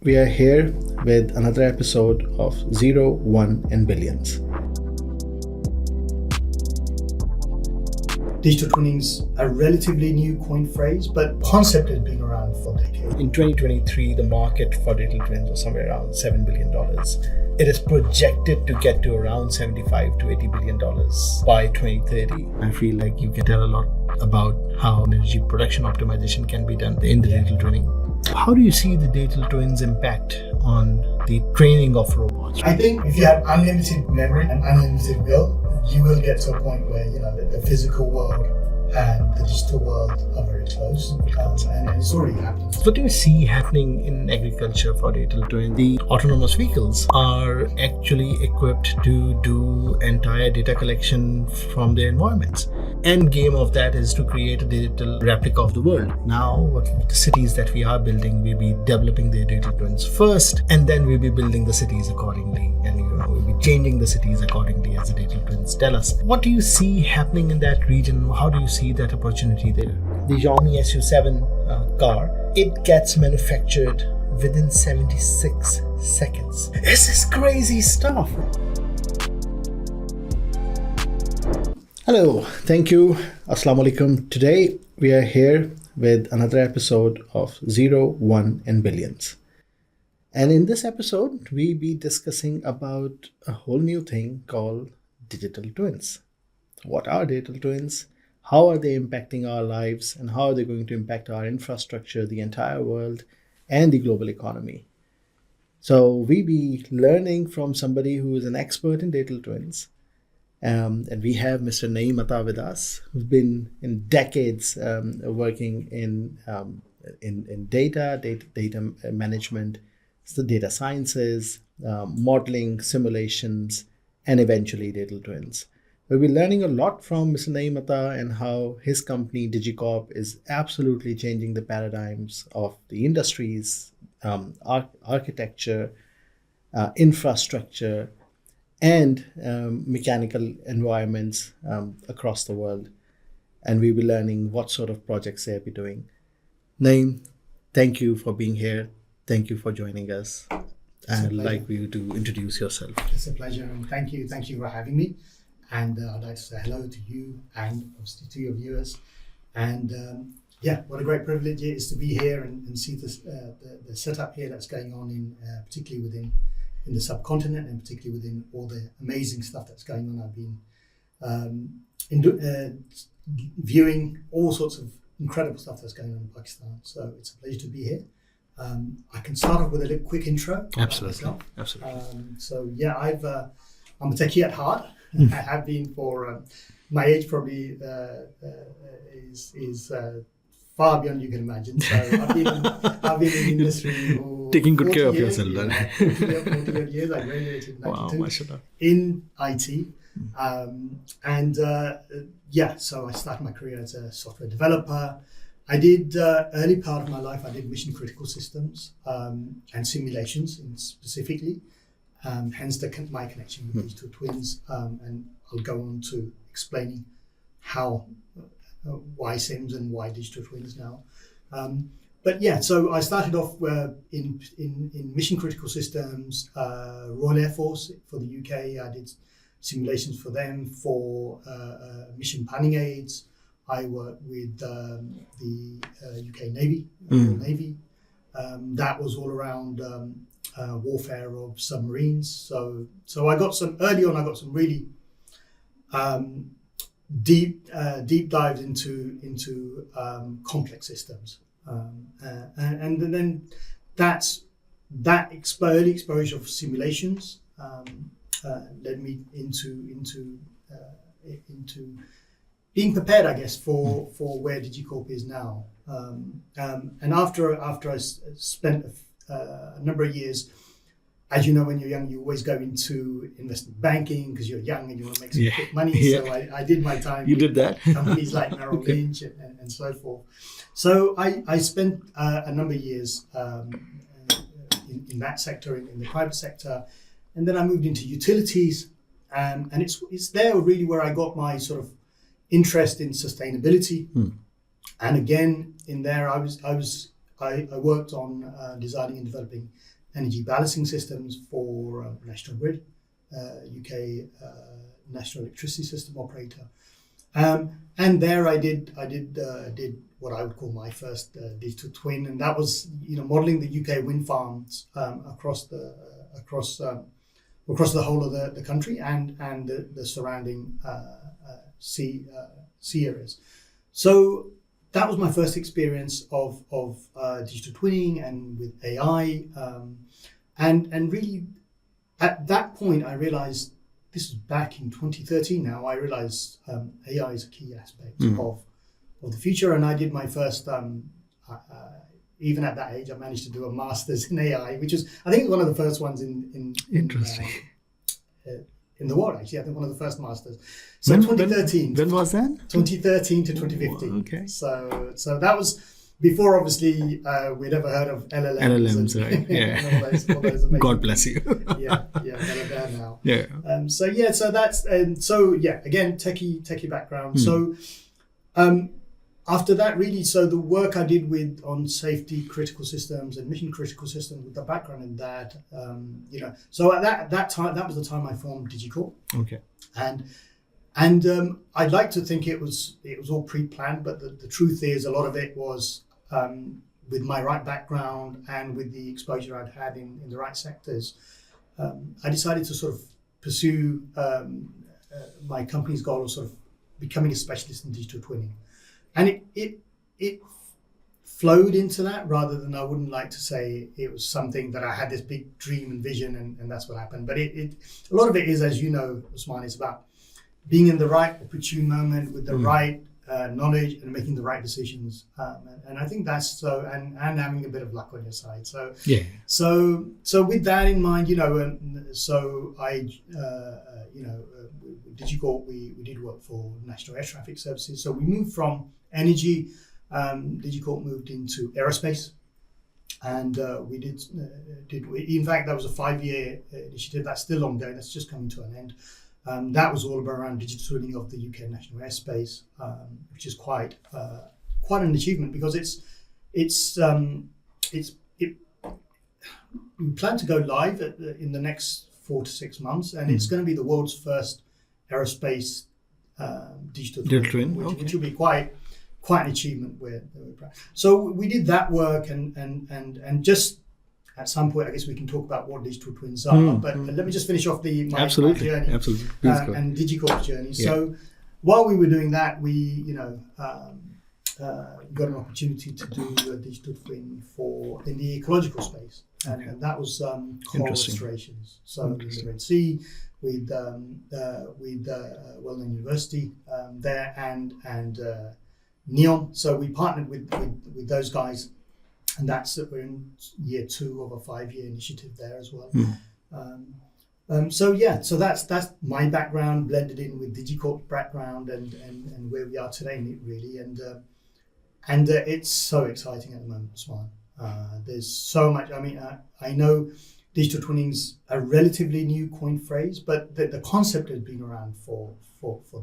we are here with another episode of 0, 1 and Billions. Digital twinning is a relatively new coined phrase, but concept has been around for decades. In 2023, the market for digital twins was somewhere around $7 billion. It is projected to get to around $75 to $80 billion by 2030. I feel like you can tell a lot about how energy production optimization can be done in the digital twinning. How do you see the digital twins impact on the training of robots? I think if you have unlimited memory and unlimited will, you will get to a point where the physical world and the digital world are very close, and it's already happening. What do you see happening in agriculture for digital twin? The autonomous vehicles are actually equipped to do entire data collection from their environments. End game of that is to create a digital replica of the world. Now, what the cities that we are building, we'll be developing their digital twins first, and then we'll be building the cities accordingly, and we'll be changing the cities accordingly as the digital twins tell us. What do you see happening in that region? How do you see that opportunity there? The Xiaomi SU7 car, it gets manufactured within 76 seconds. This is crazy stuff. Hello, thank you. Assalamu alaikum. Today we are here with another episode of 0, 1 and Billions. And in this episode, we'll be discussing about a whole new thing called digital twins. What are digital twins? How are they impacting our lives? And how are they going to impact our infrastructure, the entire world, and the global economy? So we'll be learning from somebody who is an expert in digital twins. And we have Mr. Naeem Atta with us, who's been in decades working in data management, the data sciences, modeling, simulations, and eventually digital twins. We'll be learning a lot from Mr. Naeem Atta and how his company DigyCorp is absolutely changing the paradigms of the industries, architecture, infrastructure, and mechanical environments across the world. And we'll be learning what sort of projects they'll be doing. Naeem, thank you for being here. Thank you for joining us. I'd like you to introduce yourself. It's a pleasure, and thank you for having me. And I'd like to say hello to you and obviously to your viewers. And what a great privilege it is to be here and see this, the setup here that's going on particularly within the subcontinent, and particularly within all the amazing stuff that's going on. I've been viewing all sorts of incredible stuff that's going on in Pakistan. So it's a pleasure to be here. I can start off with a little quick intro. Absolutely. I'm a techie at heart. I have been for my age. Probably is far beyond you can imagine. So I've been in the industry for taking good care of yourself. 40 years. I graduated in 92 in IT, so I started my career as a software developer. I did early part of my life. I did mission critical systems and simulations, specifically. Hence my connection with digital twins, and I'll go on to explaining why Sims and why digital twins now. So I started off in mission critical systems, Royal Air Force for the UK. I did simulations for them for mission planning aids. I worked with the UK Navy, Royal Navy. That was all around warfare of submarines. So I got some early on. I got some really deep dives into complex systems, and then early exposure of simulations led me into being prepared, I guess, for where DigyCorp is now. And after I spent a number of years, as you know, when you're young, you always go into investment banking because you're young and you want to make some quick money. Yeah. So I did my time. You did that. Companies like Merrill Lynch and so forth. So I spent a number of years in that sector, in the private sector, and then I moved into utilities, and it's there really where I got my sort of interest in sustainability. And again, in there, I was I worked on designing and developing energy balancing systems for National Grid, UK National Electricity System Operator. And there I did what I would call my first digital twin, and that was modeling the UK wind farms across the whole of the country and the surrounding sea areas. So that was my first experience of digital twinning and with AI, and really at that point I realized, this is back in 2013 now, I realized AI is a key aspect of the future, and I did my first, even at that age, I managed to do a master's in AI, which is, I think, one of the first ones in the world, actually. I think one of the first masters. So 2013. When was that? 2013 to 2015. Okay. So that was before, obviously, we'd ever heard of LLMs. Right? Yeah. And all those amazing God bless you. yeah, they're there now. Yeah. So that's again, techie background. So after that, really, so the work I did on safety critical systems and mission critical systems, with the background in that, so at that time, that was the time I formed DigyCorp. Okay. And I'd like to think it was all pre-planned, but the truth is, a lot of it was with my right background and with the exposure I'd had in the right sectors. I decided to sort of pursue my company's goal of sort of becoming a specialist in digital twinning. And it flowed into that, rather than, I wouldn't like to say it was something that I had this big dream and vision and that's what happened. But a lot of it is, as you know, Osman, it's about being in the right opportune moment with the right knowledge and making the right decisions. And I think that's so, and having a bit of luck on your side. So yeah. So with that in mind, so I, DigyCorp, we did work for National Air Traffic Services. So we moved from energy. DigyCorp moved into aerospace, and we did. In fact, that was a 5-year initiative that's still ongoing. That's just coming to an end. That was all around digital twinning of the UK national airspace, which is quite an achievement, because we plan to go live in the next 4 to 6 months, and it's going to be the world's first aerospace digital twin, which will be quite an achievement. So we did that work, and just at some point, I guess we can talk about what digital twins are. But let me just finish off my journey. Absolutely. And DigyCorp's journey. Yeah. So while we were doing that, we got an opportunity to do a digital twin in the ecological space, and that was coral restorations. So in the Red Sea, with well-known university there, and Neom. So we partnered with those guys. And we're in year 2 of a 5-year initiative there as well. So that's my background blended in with DigyCorp background and where we are today, really. And it's so exciting at the moment, Osman. There's so much. I mean, I know digital twinning's a relatively new coined phrase, but the concept has been around for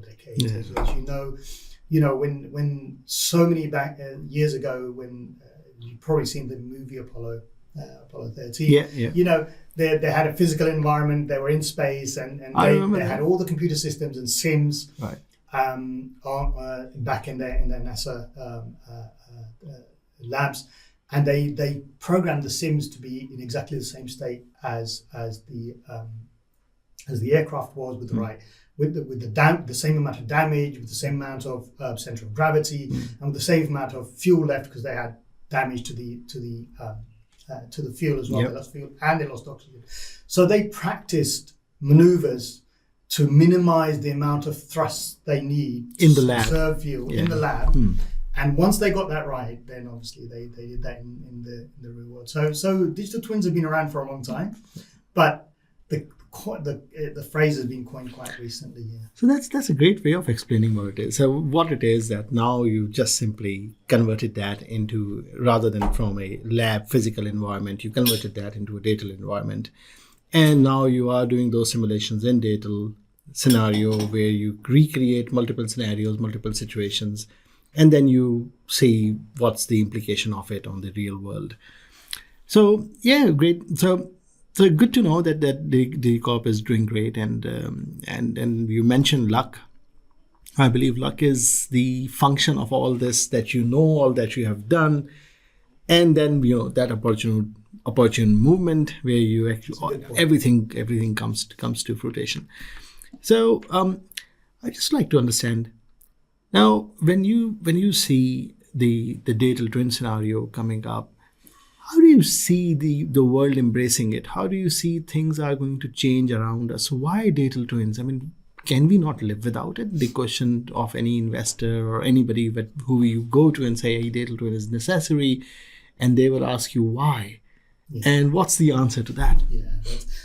decades. Yeah. As you know, when so many years ago, when you've probably seen the movie Apollo 13. Yeah. They had a physical environment. They were in space, and they had all the computer systems and sims. Right. Back in their NASA labs, and they programmed the sims to be in exactly the same state as the aircraft was, with the right. With the same amount of damage, with the same amount of center of gravity, and with the same amount of fuel left, because they had damage to the fuel as well. Yep. They lost fuel and they lost oxygen. So they practiced maneuvers to minimize the amount of thrust they need in to the lab. Conserve fuel in the lab. And once they got that right, then obviously they did that in the real world. So digital twins have been around for a long time, but the phrase has been coined quite recently. Yeah. So that's a great way of explaining what it is. So what it is, that now you just simply converted that into, rather than from a lab physical environment, you converted that into a data environment. And now you are doing those simulations in data scenario where you recreate multiple scenarios, multiple situations, and then you see what's the implication of it on the real world. So yeah, great. So good to know that the DigyCorp is doing great, and you mentioned luck. I believe luck is the function of all this, that you know all that you have done, and then that opportune movement where you actually everything comes to fruition. So I just like to understand now, when you see the digital twin scenario coming up, how do you see the world embracing it? How do you see things are going to change around us? Why digital twins? I mean, can we not live without it? The question of any investor or anybody who you go to and say, hey, digital twin is necessary, and they will ask you why. Yeah. And what's the answer to that? Yeah,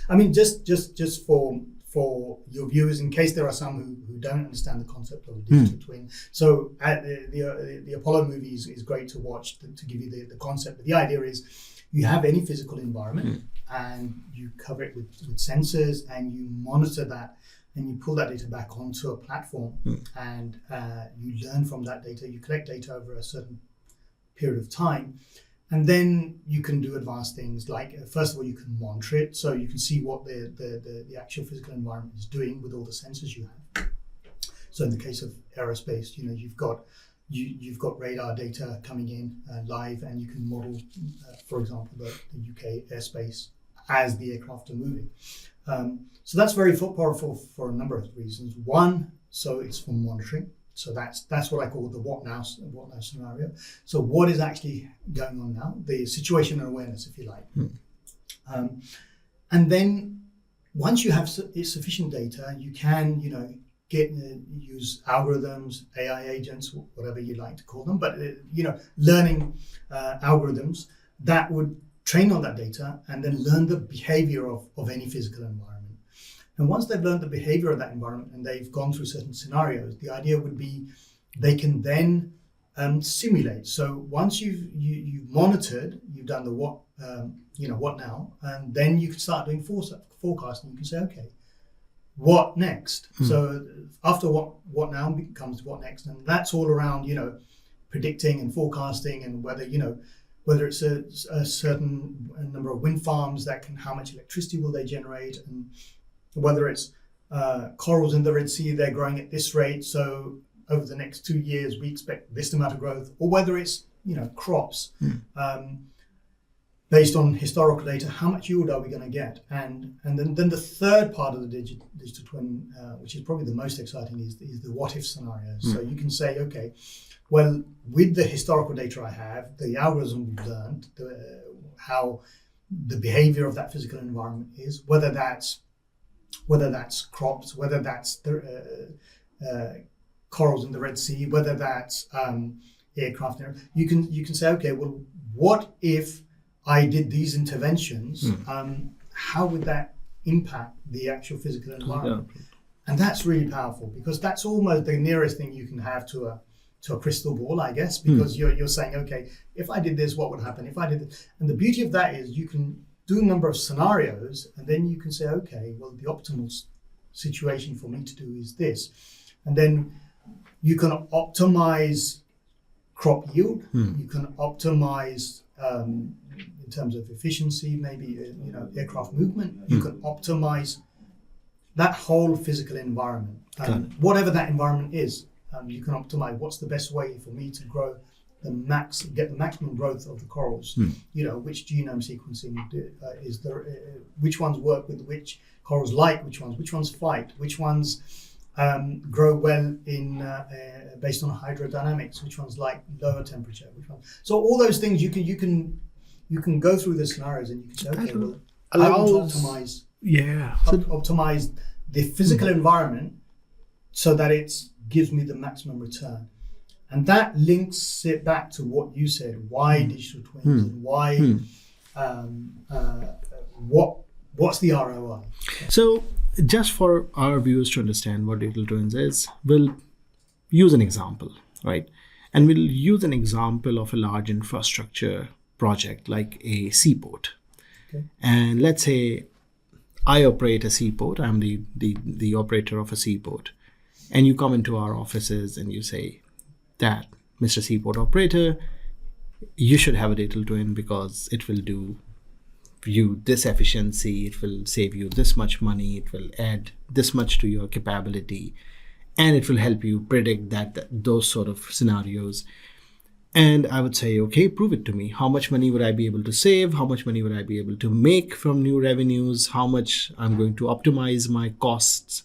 I mean, just for your viewers, in case there are some who don't understand the concept of a digital twin. So the Apollo movie is great to watch to give you the concept. But the idea is you have any physical environment and you cover it with sensors, and you monitor that, and you pull that data back onto a platform, and you learn from that data. You collect data over a certain period of time. And then you can do advanced things like, first of all, you can monitor it, so you can see what the actual physical environment is doing with all the sensors you have. So in the case of aerospace, you've got radar data coming in live, and you can model, for example, the UK airspace as the aircraft are moving. So that's very powerful for a number of reasons. One, so it's for monitoring. So that's what I call the what now scenario. So what is actually going on now? The situational awareness, if you like. And then once you have sufficient data, you can use algorithms, AI agents, whatever you like to call them, but learning algorithms that would train on that data and then learn the behavior of any physical environment. And once they've learned the behavior of that environment and they've gone through certain scenarios, the idea would be they can then simulate. So once you've monitored, you've done the what now, and then you can start doing forecasting. You can say, okay, what next? So after what now becomes what next, and that's all around predicting and forecasting, and whether it's a certain number of wind farms how much electricity will they generate, and whether it's corals in the Red Sea, they're growing at this rate, so over the next 2 years we expect this amount of growth, or whether it's crops based on historical data, how much yield are we going to get? And then the third part of the digital twin, which is probably the most exciting, is the what if scenarios. So you can say, okay, well, with the historical data I have, the algorithm we've learned, how the behavior of that physical environment is, whether that's crops, whether that's corals in the Red Sea, whether that's aircraft. You can say, okay, well, what if I did these interventions? How would that impact the actual physical environment? And that's really powerful, because that's almost the nearest thing you can have to a crystal ball, I guess, because you're saying, okay, if I did this, what would happen? If I did this? And the beauty of that is you can do a number of scenarios, and then you can say, okay, well, the optimal situation for me to do is this. And then you can optimize crop yield. You can optimize in terms of efficiency, maybe aircraft movement. You can optimize that whole physical environment, whatever that environment is. You can optimize what's the best way for me to grow get the maximum growth of the corals. Which genome sequencing is there? Which ones work with which corals? Which ones fight? Which ones grow well in based on hydrodynamics? Which ones like lower temperature? Which ones? So all those things you can go through the scenarios, and you can say, okay, well, I want to optimize. Optimize the physical environment so that it gives me the maximum return. And that links it back to what you said, why digital twins, and why, what's the ROI? So just for our viewers to understand what digital twins is, we'll use an example, right? And we'll use an example of a large infrastructure project like a seaport. Okay. And let's say I operate a seaport, I'm the operator of a seaport. And you come into our offices and you say, Dad, Mr. Seaport Operator, you should have a digital twin because it will do you this efficiency, it will save you this much money, it will add this much to your capability, and it will help you predict those sort of scenarios. And I would say, okay, prove it to me. How much money would I be able to save? How much money would I be able to make from new revenues? How much I'm going to optimize my costs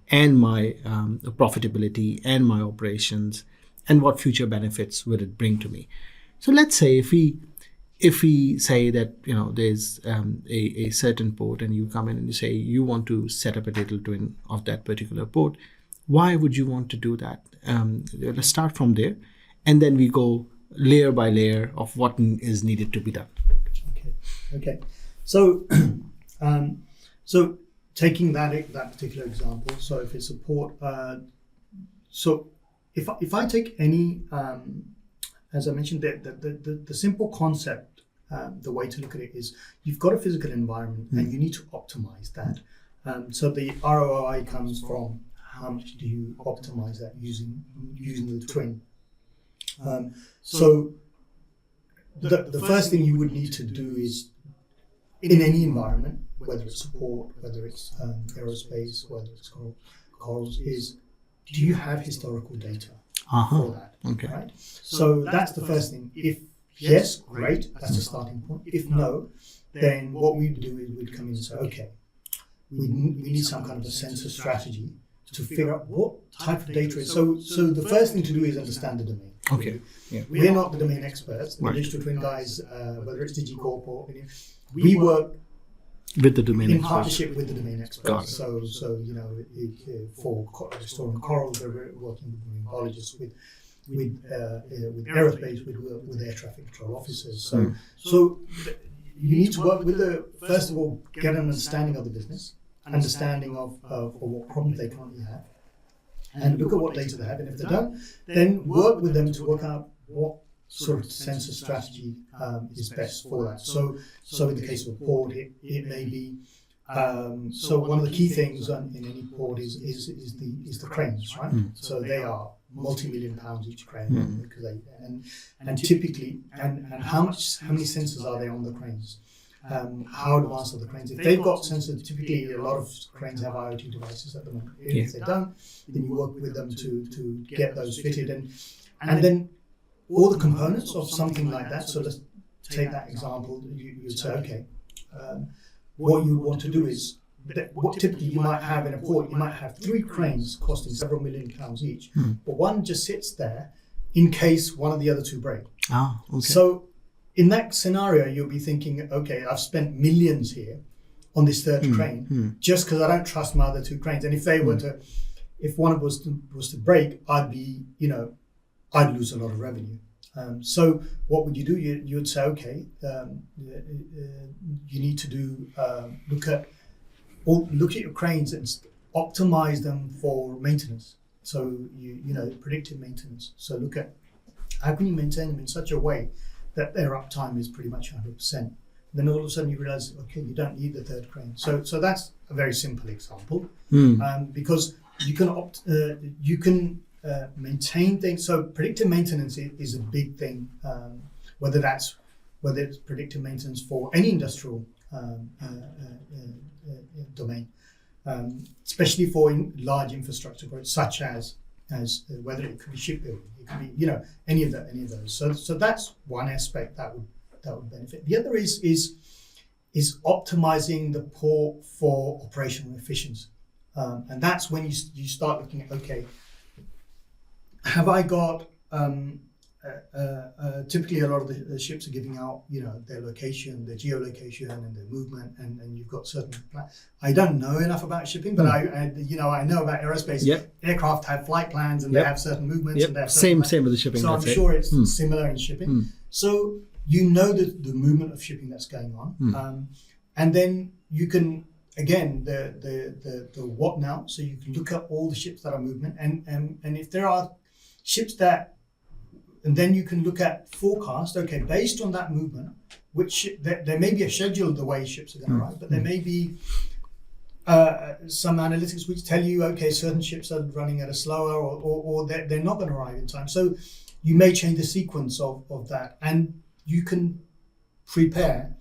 and my profitability and my operations, and what future benefits would it bring to me? So let's say if we say that, you know, there's a certain port, and you come in and you say you want to set up a digital twin of that particular port. Why would you want to do that? Let's start from there, and then we go layer by layer of what is needed to be done. Okay. So, so taking that particular example. So if it's a port, so if I take any, as I mentioned, the simple concept, the way to look at it is you've got a physical environment and you need to optimize that. So the ROI comes from how much do you optimize that using the twin. So the first thing you would need to do is, in any environment, whether it's support, whether it's aerospace, whether it's corals, is do you have historical data for that? Okay. Right? So that's the first thing. If yes, great, that's a starting point. If no, then what we'd do is we'd come in and say, okay, we need some kind of a sensor strategy to figure out what type of data is. So the first thing to do is understand the domain. Okay. Yeah. We're not the domain experts. The digital twin guys, whether it's DigyCorp or we work with the domain in experts. partnership with the domain experts. Got it. So you know, for restoring coral, we're working with marine biologists, with aerospace, with air traffic control officers. So you need to work with first of all, get an understanding of the business, understanding of what problems they currently have, and look at what data they have. And if they don't, then work with them to work out what sort of sensor strategy is best for that. So in the case of a port, it may be. So one of the key things in any port is the cranes, right? So they are multi-million pounds each crane, because and typically how many sensors are there on the cranes? How advanced are the cranes? If they've got sensors, typically a lot of cranes have IoT devices at the moment. If they don't, then you work with them to get those fitted, and then all the components of something like that. So let's take that example. You'd say, okay, what you want to do is, what typically you might have in a port, you might have 3 cranes costing several million pounds each, but one just sits there in case one of the other 2 break. Okay. So in that scenario, you'll be thinking, okay, I've spent millions here on this third crane just because I don't trust my other 2 cranes. And if they were to, if one was to break, I'd lose a lot of revenue. So what would you do? You would say, okay, you need to do look at your cranes and optimize them for maintenance. So you know, predictive maintenance. So look at how can you maintain them in such a way that their uptime is pretty much 100%. Then all of a sudden you realize, okay, you don't need the third crane. So that's a very simple example, because you can maintain things. So predictive maintenance is a big thing, whether it's predictive maintenance for any industrial domain, especially for large infrastructure projects, such as whether it could be shipbuilding, it could be any of those. So that's one aspect that would benefit. The other is optimizing the port for operational efficiency, and that's when you start looking at, okay, have I got typically a lot of the ships are giving out their location, their geolocation, and their movement, and you've got certain. I don't know enough about shipping, but I know about aerospace. Yep. Aircraft have flight plans and they have certain movements. Yep. And they have Same with the shipping. So I'm sure it's similar in shipping. So you know the movement of shipping that's going on, and then you can again the what now. So you can look at all the ships that are movement, and if there are ships that. And then you can look at forecast, okay, based on that movement, there may be a schedule the way ships are going to arrive, but there may be some analytics which tell you, okay, certain ships are running at a slower or they're not going to arrive in time. So you may change the sequence of that, and you can prepare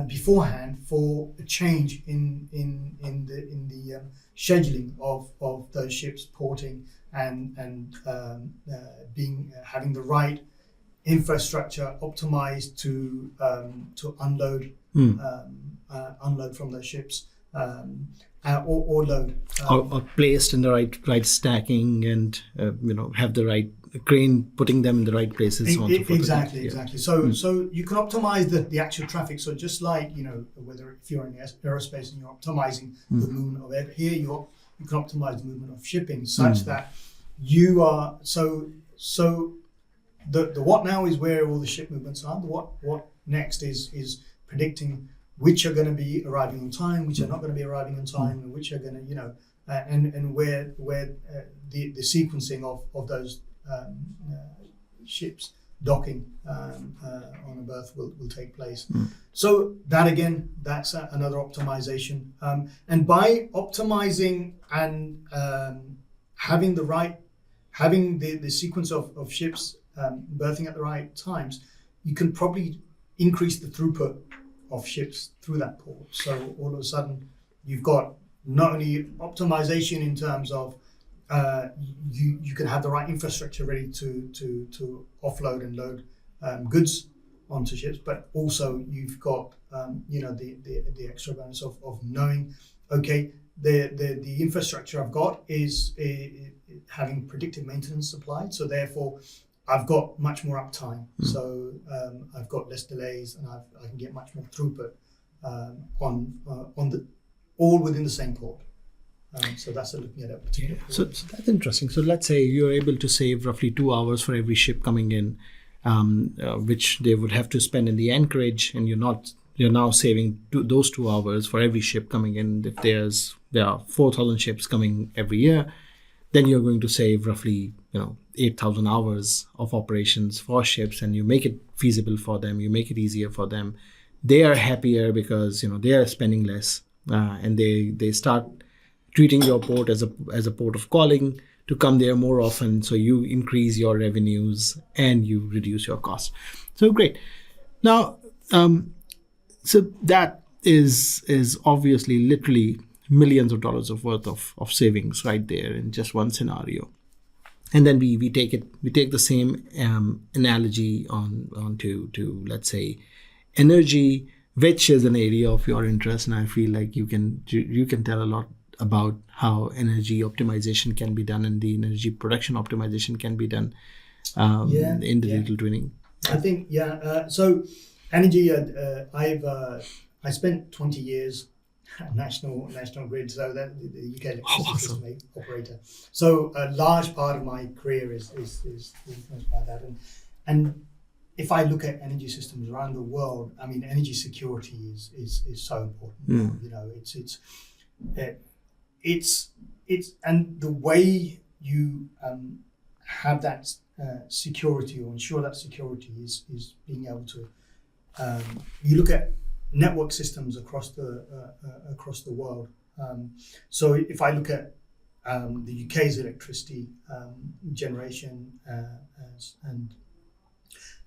beforehand for a change in the scheduling of those ships porting and having the right infrastructure optimized to unload from those ships or load or placed in the right stacking, and have the right crane putting them in the right places. Exactly. So you can optimize the actual traffic. So just like whether if you're in aerospace and you're optimizing the movement of air, here you can optimize the movement of shipping such that you are so the what now is where all the ship movements are. The what next is predicting which are going to be arriving on time, which are not going to be arriving on time, and which are going to and where the sequencing of those ships docking on a berth will take place. So that again, that's another optimization. And by optimizing and having the sequence of ships berthing at the right times, you can probably increase the throughput of ships through that port. So all of a sudden, you've got not only optimization in terms of you can have the right infrastructure ready to offload and load goods onto ships, but also you've got the extra bonus of knowing, okay, the infrastructure I've got is having predictive maintenance supplied, so therefore I've got much more uptime. So I've got less delays, and I can get much more throughput all within the same port. So that's looking at a particular port. So that's interesting. So let's say you're able to save roughly 2 hours for every ship coming in, which they would have to spend in the anchorage, and you're now saving those 2 hours for every ship coming in. If there are 4,000 ships coming every year, then you're going to save roughly 8,000 hours of operations for ships, and you make it feasible for them. You make it easier for them. They are happier because they are spending less, and they start treating your port as a port of calling to come there more often. So you increase your revenues and you reduce your costs. So great. Now, so that is obviously literally millions of dollars of worth of savings right there in just one scenario. And then we take the same analogy on to let's say energy, which is an area of your interest, and I feel like you can tell a lot about how energy optimization can be done and the energy production optimization can be done in the digital twinning. I think so energy. I spent 20 years at National Grid, so that the UK electricity system operator. So a large part of my career is influenced by that, and if I look at energy systems around the world, I mean, energy security is so important. It's and the way you have that security or ensure that security is being able to. You look at network systems across the world. So if I look at the UK's electricity generation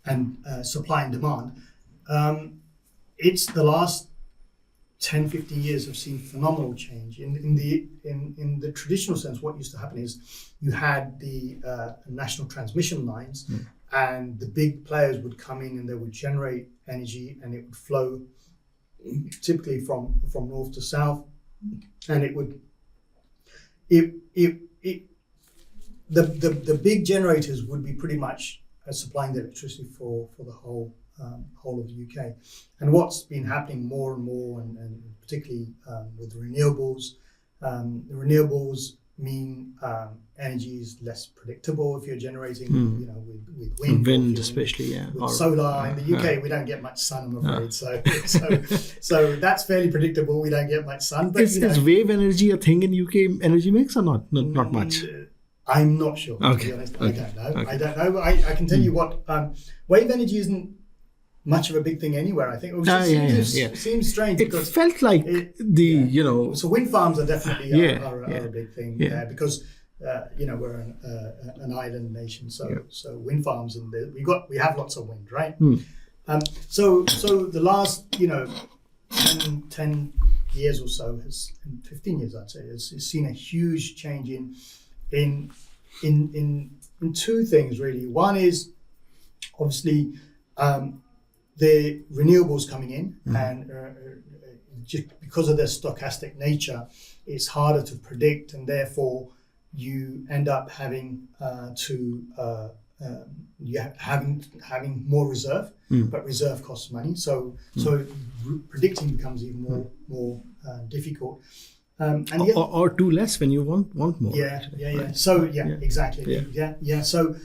and supply and demand, it's the last 10-15 years have seen phenomenal change. In the traditional sense, what used to happen is you had the national transmission lines, and the big players would come in and they would generate energy, and it would flow typically from north to south, and the big generators would be pretty much supplying the electricity for the whole of the UK. And what's been happening more and more, and particularly with renewables, the renewables mean energy is less predictable if you're generating, with wind, especially, with solar. In the UK, we don't get much sun, I'm afraid. So that's fairly predictable. We don't get much sun. But is wave energy a thing in UK energy mix or not? Not much. I'm not sure. Okay. To be honest, Okay. I don't know. But I can tell you what wave energy isn't much of a big thing anywhere, I think. It seems strange. It felt like So wind farms are definitely are a big thing there, because we're an island nation, so wind farms, and we have lots of wind, right? So the last 10 years or so, 15 years I'd say, has seen a huge change in two things really. One is obviously the renewables coming in, and just because of their stochastic nature, it's harder to predict, and therefore you end up having having more reserve, but reserve costs money. So predicting becomes even more difficult. Or too less when you want more. Yeah. Right? So exactly. Yeah. So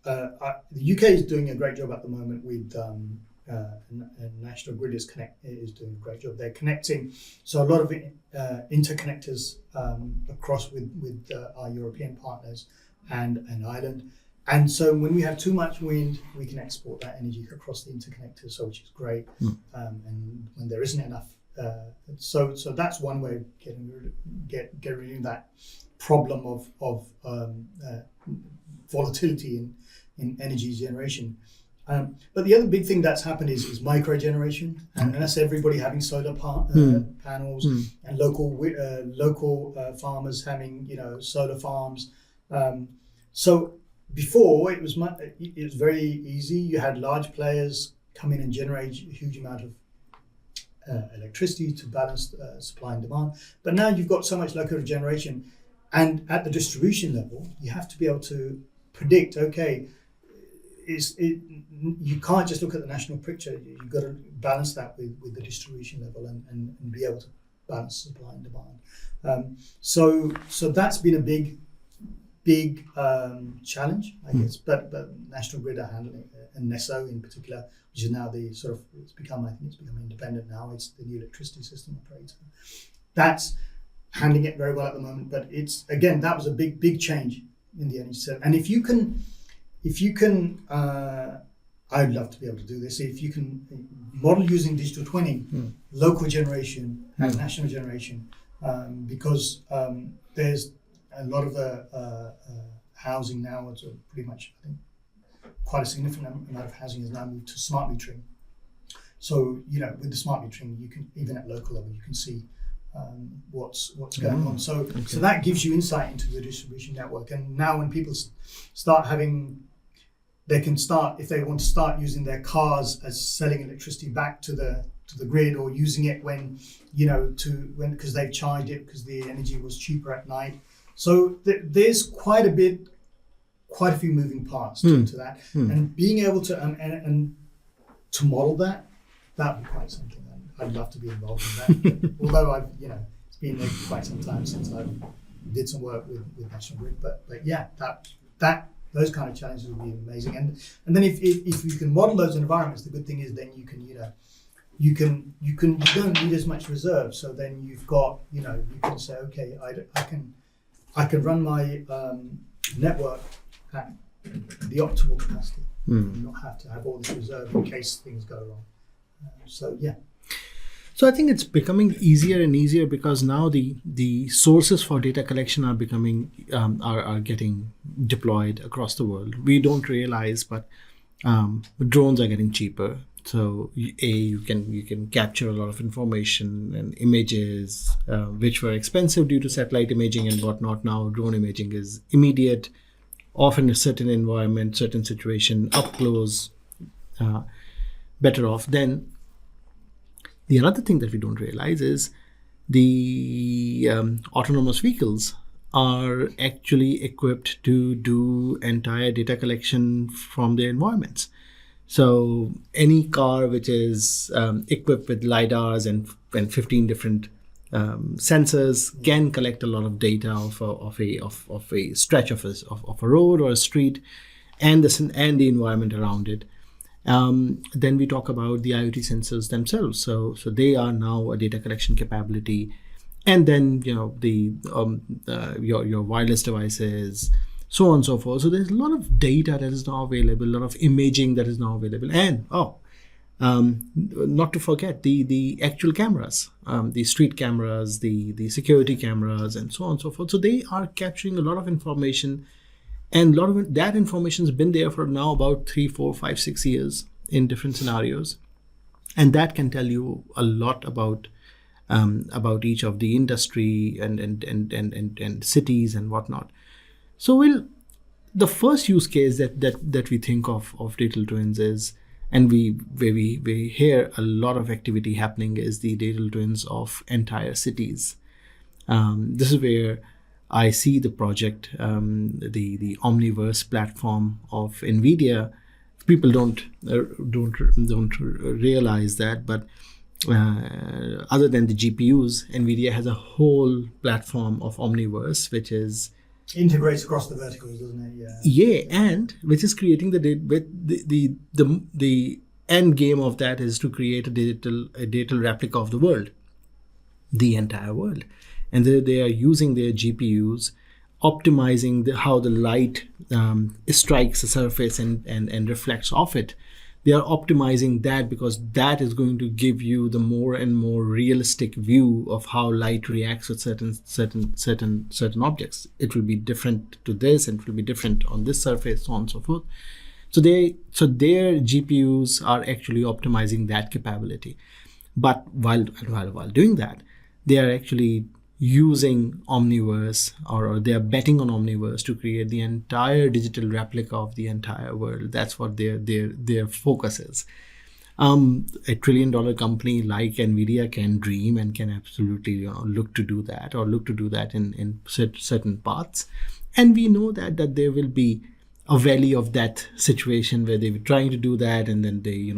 the UK is doing a great job at the moment with National Grid is doing a great job. They're connecting, so a lot of interconnectors across with our European partners and Ireland. And so when we have too much wind, we can export that energy across the interconnectors, so which is great. And when there isn't enough, so that's one way of getting rid of that problem of volatility in energy generation. But the other big thing that's happened is micro generation, and that's everybody having solar panels, and local farmers having solar farms. So before it was very easy. You had large players come in and generate a huge amount of electricity to balance supply and demand. But now you've got so much local generation, and at the distribution level, you have to be able to predict. Okay, you can't just look at the national picture. You've got to balance that with the distribution level and be able to balance supply and demand. So that's been a big challenge, I guess. But National Grid are handling it, and NESO in particular, which is now it's become independent now. It's the new electricity system operator. That's handling it very well at the moment. But that was a big change in the energy sector. And if you can, I'd love to be able to do this. If you can model using digital twinning, local generation and national generation, because there's a lot of the housing now, it's pretty much, I think, quite a significant amount of housing has now moved to smart metering. So, with the smart metering, you can, even at local level, you can see what's going on. So that gives you insight into the distribution network. And now when people start they can start, if they want to start using their cars as selling electricity back to the grid, or using it because they've charged it because the energy was cheaper at night. So there's quite a few moving parts to that, and being able to and to model that would be quite something. I'd love to be involved in that. Although it's been quite some time since I did some work with National Grid, but yeah, that those kind of challenges would be amazing. And then if you can model those environments, the good thing is then you don't need as much reserve. So then you've got you can say, okay, I can run my network at the optimal capacity, and not have to have all this reserve in case things go wrong. So I think it's becoming easier and easier, because now the sources for data collection are becoming are getting deployed across the world. We don't realize, but drones are getting cheaper. So you can capture a lot of information and images, which were expensive due to satellite imaging and whatnot. Now drone imaging is immediate, often a certain environment, certain situation, up close, better off. Then the other thing that we don't realize is the autonomous vehicles are actually equipped to do entire data collection from their environments. So any car which is equipped with LiDARs and 15 different sensors can collect a lot of data of a stretch of a road or a street, and the environment around it. Then we talk about the IoT sensors themselves. So they are now a data collection capability, and then your wireless devices, so on and so forth. So there's a lot of data that is now available, a lot of imaging that is now available, and Not to forget the actual cameras, the street cameras, the security cameras, and so on and so forth. So they are capturing a lot of information, and a lot of that information has been there for now about 3, 4, 5, 6 years in different scenarios, and that can tell you a lot about each of the industry and cities and whatnot. So the first use case that we think of digital twins is, and we hear a lot of activity happening, is the digital twins of entire cities. This is where I see the project, the Omniverse platform of NVIDIA. People don't realize that, but other than the GPUs, NVIDIA has a whole platform of Omniverse, which is integrates across the verticals, doesn't it? Yeah, and which is creating the end game of that is to create a digital replica of the world, the entire world, and they are using their GPUs, optimizing how the light strikes the surface and reflects off it. They are optimizing that because that is going to give you the more and more realistic view of how light reacts with certain objects. It will be different to this, and it will be different on this surface, so on and so forth. So their GPUs are actually optimizing that capability. But while doing that, they are actually using Omniverse, or they are betting on Omniverse to create the entire digital replica of the entire world. That's what their focus is. A $1 trillion company like NVIDIA can dream and can absolutely look to do that, or look to do that in certain paths. And we know that there will be a valley of that situation where they were trying to do that, and then they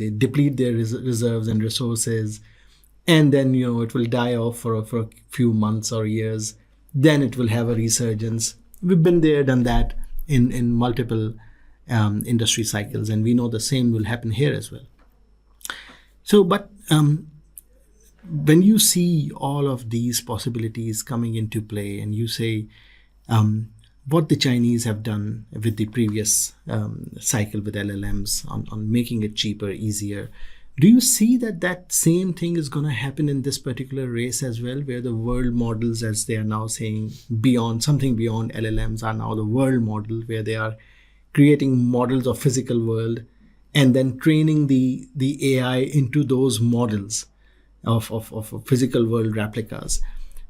deplete their reserves and resources. And then, it will die off for a few months or years. Then it will have a resurgence. We've been there, done that in multiple industry cycles. And we know the same will happen here as well. So, but when you see all of these possibilities coming into play, and you say what the Chinese have done with the previous cycle with LLMs on making it cheaper, easier, do you see that same thing is going to happen in this particular race as well, where the world models, as they are now saying, beyond LLMs, are now the world model, where they are creating models of physical world and then training the AI into those models of physical world replicas?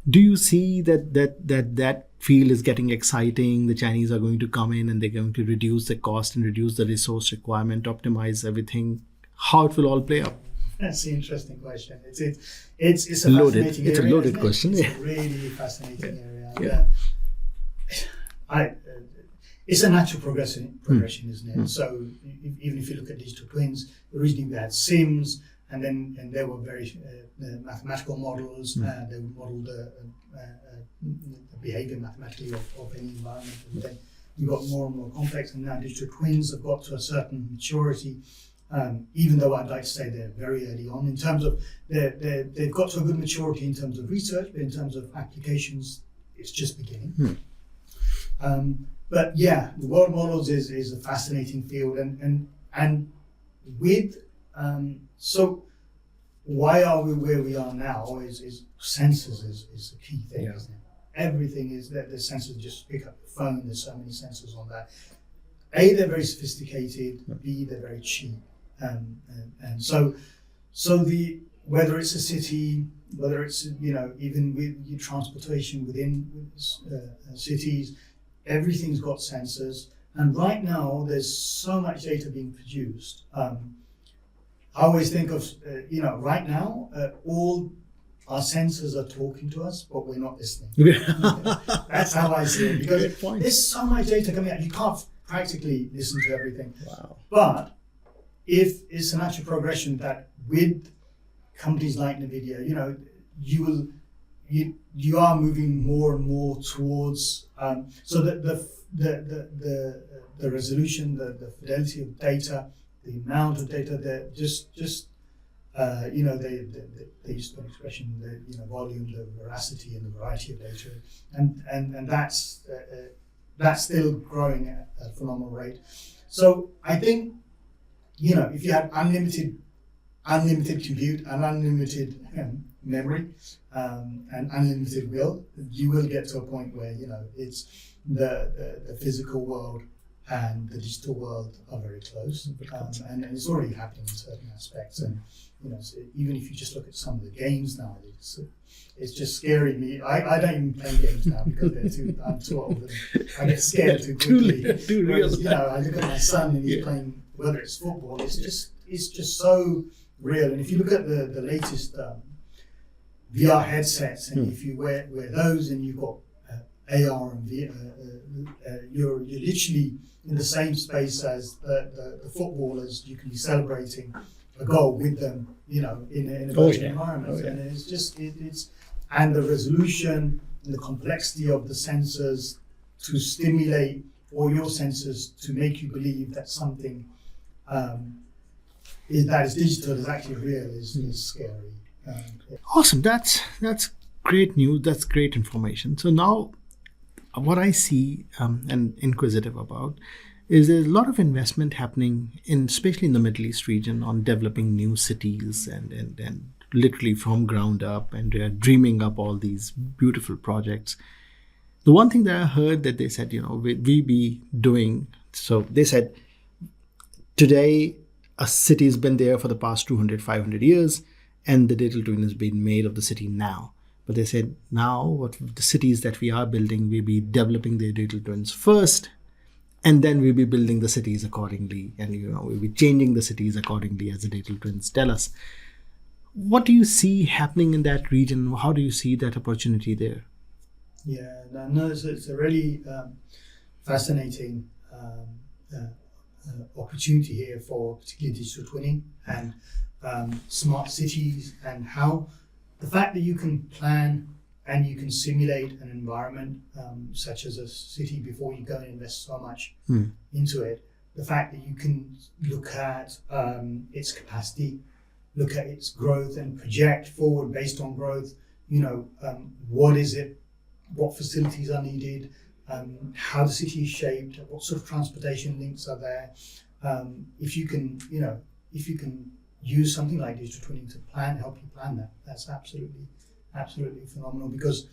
Do you see that field is getting exciting? The Chinese are going to come in and they're going to reduce the cost and reduce the resource requirement, optimize everything. How it will all play out? That's an interesting question. It's a loaded. Fascinating It's area, a loaded question. It's a really fascinating Yeah. area. It's a natural progression, isn't it? So even if you look at digital twins, originally we had sims, and there were very mathematical models. They would model the behavior mathematically of any environment, and then you got more and more complex. And now digital twins have got to a certain maturity. Even though I'd like to say they're very early on in terms of they've got to a good maturity in terms of research, but in terms of applications, it's just beginning. But yeah, the world models is a fascinating field, and with so why are we where we are now is sensors is a key thing, isn't it? Everything is that the sensors just pick up the phone. There's so many sensors on that. A, they're very sophisticated. B, they're very cheap. And so whether it's a city, whether it's even with your transportation within cities, everything's got sensors. And right now there's so much data being produced. I always think of right now all our sensors are talking to us, but we're not listening. That's how I see it, because there's so much data coming out. You can't practically listen to everything. Wow. But if it's a natural progression that with companies like NVIDIA, you are moving more and more towards so that the resolution, the fidelity of data, the amount of data, that they use the expression, the volume, the veracity, and the variety of data, and that's still growing at a phenomenal rate. So I think if you had unlimited compute and unlimited memory and unlimited will, you will get to a point where it's the physical world and the digital world are very close, and it's already happening in certain aspects. And so even if you just look at some of the games nowadays, it's just scary me. I don't even play games now because I'm too old and I get scared too quickly. Whereas, I look at my son and he's playing, whether it's football, it's just so real. And if you look at the latest VR headsets, and if you wear those and you've got AR and VR, you're literally in the same space as the footballers. You can be celebrating a goal with them, in a virtual environment. And it's just and the resolution and the complexity of the sensors to stimulate all your senses to make you believe that something that is digital is actually real is scary. Awesome. That's great news. That's great information. So now, what I see and inquisitive about is there's a lot of investment happening especially in the Middle East region on developing new cities and literally from ground up, and they're dreaming up all these beautiful projects. The one thing that I heard that they said, we be doing, so they said today a city has been there for the past 200, 500 years, and the digital twin has been made of the city now. But they said now what the cities that we are building, we'll be developing their digital twins first, and then we'll be building the cities accordingly, and we'll be changing the cities accordingly as the digital twins tell us. What do you see happening in that region? How do you see that opportunity there? Yeah, no, it's a really fascinating opportunity here for particularly digital twinning and smart cities, and how the fact that you can plan and you can simulate an environment such as a city before you go and invest so much into it. The fact that you can look at its capacity, look at its growth and project forward based on growth. What is it? What facilities are needed? How the city is shaped? What sort of transportation links are there? If you can use something like digital twinning to help you plan that, that's absolutely phenomenal, because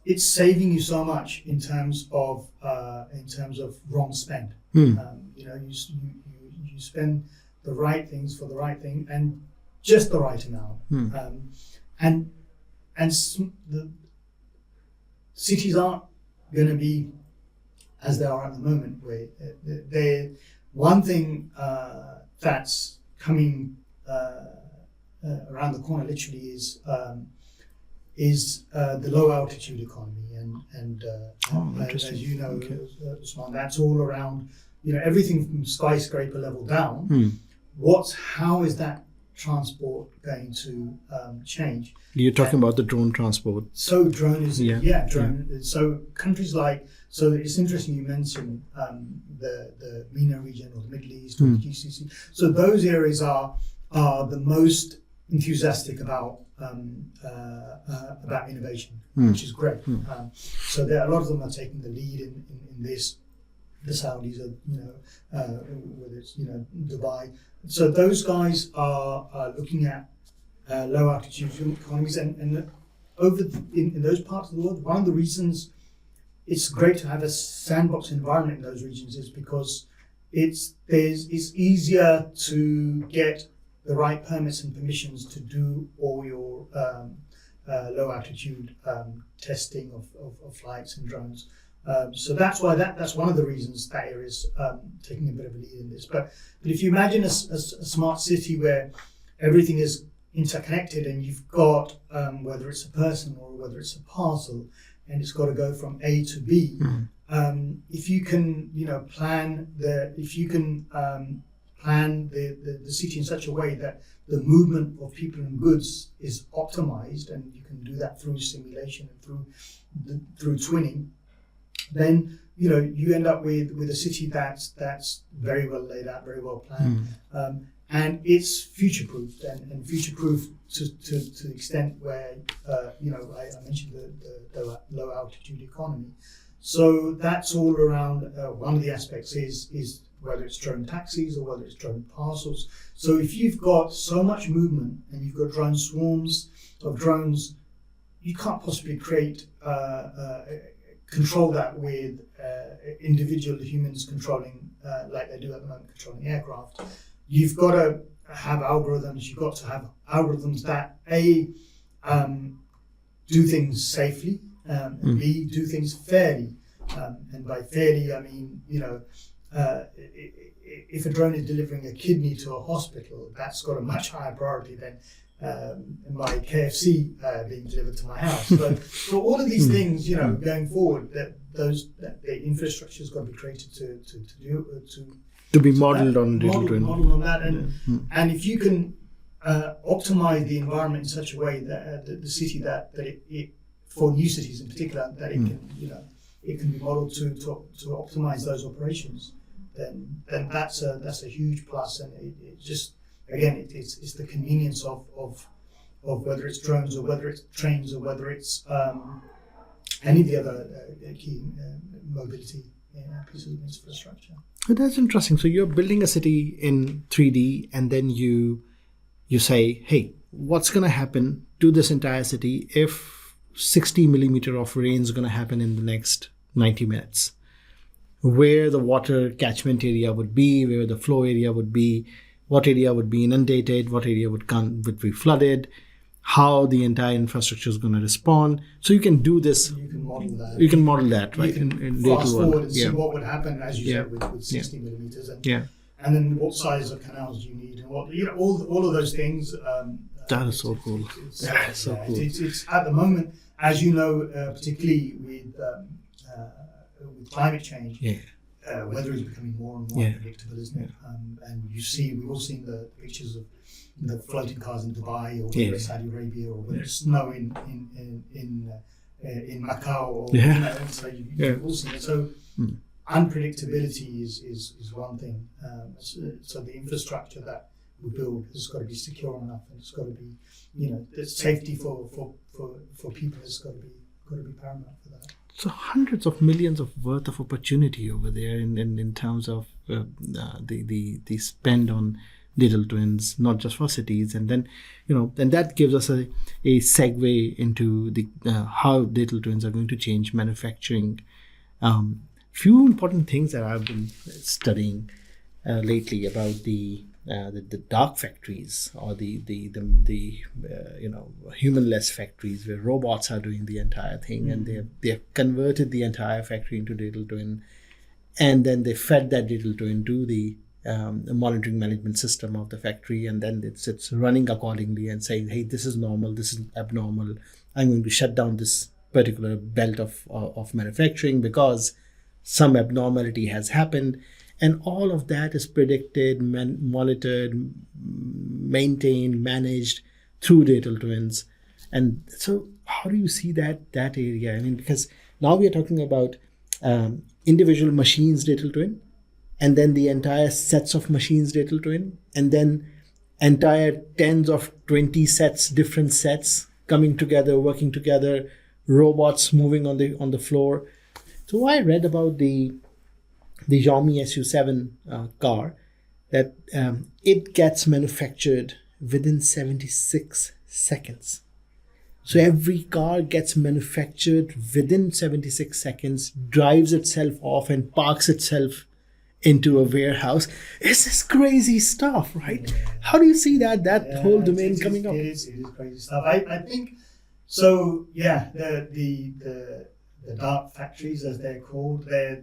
it's saving you so much in terms of wrong spend. You spend the right things for the right thing and just the right amount. And the cities aren't going to be as they are at the moment. Where one thing that's coming around the corner literally is the low altitude economy, and as you know, Osman, that's all around. Everything from skyscraper level down. How is that transport going to change? You're talking about the drone transport. So drone is drone. Yeah. So countries so it's interesting you mentioned the MENA region or the Middle East or the GCC. So those areas are the most enthusiastic about innovation, which is great. So a lot of them are taking the lead in this. The Saudis are, whether it's Dubai. So those guys are looking at low altitude economies, and in those parts of the world, one of the reasons it's great to have a sandbox environment in those regions is because it's easier to get the right permits and permissions to do all your low altitude testing of flights and drones. So that's why that's one of the reasons that area is taking a bit of a lead in this. But if you imagine a smart city where everything is interconnected and you've got whether it's a person or whether it's a parcel, and it's got to go from A to B. If you can plan the city in such a way that the movement of people and goods is optimized, and you can do that through simulation and through twinning, then you end up with a city that's very well laid out, very well planned, and it's future-proofed and future-proofed to the extent where I mentioned the low altitude economy. So that's all around. One of the aspects is whether it's drone taxis or whether it's drone parcels. So if you've got so much movement and you've got drone swarms of drones, you can't possibly control that with individual humans controlling, like they do at the moment, controlling aircraft. You've got to have algorithms. You've got to have algorithms that do things safely, and B, do things fairly. And by fairly, I mean, if a drone is delivering a kidney to a hospital, that's got a much higher priority than my KFC being delivered to my house. So all of these things, going forward, the infrastructure has got to be created to be modeled on digital twin. Model on that, and if you can optimize the environment in such a way that the city that it for new cities in particular, that it can it can be modeled to optimize those operations, then that's a huge plus. And it just, again, it's the convenience of whether it's drones or whether it's trains or whether it's any of the other key mobility pieces of infrastructure. Oh, that's interesting. So you're building a city in 3D, and then you say, hey, what's going to happen to this entire city if 60 millimeter of rain is going to happen in the next 90 minutes? Where the water catchment area would be, where the flow area would be, what area would be inundated, what area would be flooded, how the entire infrastructure is going to respond. So you can do this. You can model that. You can model that, right? In fast forward and see what would happen, as you said, with 60 millimeters. And then what size of canals do you need, and what all of those things. That is so cool. That is so cool. It's at the moment, as you know, particularly with climate change, weather is becoming more and more unpredictable, isn't it? And we've all seen the pictures of the floating cars in Dubai, or whether it's Saudi Arabia, or whether it's snow in Macau, or so you've all seen it. So unpredictability is one thing. So the infrastructure that we build has got to be secure enough, and it's got to be, the safety for people has got to be paramount for that. So hundreds of millions of worth of opportunity over there in terms of the spend on digital twins, not just for cities, and then and that gives us a segue into the how digital twins are going to change manufacturing. Few important things that I've been studying lately about the dark factories, or the humanless factories where robots are doing the entire thing, and they have converted the entire factory into digital twin, and then they fed that digital twin to the monitoring management system of the factory, and then it's running accordingly and saying, hey, this is normal, this is abnormal, I'm going to shut down this particular belt of manufacturing because some abnormality has happened. And all of that is predicted, monitored, maintained, managed through digital twins. And so how do you see that area? I mean, because now we are talking about individual machines digital twin, and then the entire sets of machines digital twin, and then entire tens of 20 sets, different sets coming together, working together, robots moving on the floor. So I read about the Xiaomi SU7 car, that it gets manufactured within 76 seconds. So every car gets manufactured within 76 seconds, drives itself off and parks itself into a warehouse. It's this crazy stuff, right? How do you see that whole domain coming up? It is crazy stuff. I think so. Yeah, the dark factories, as they're called, they're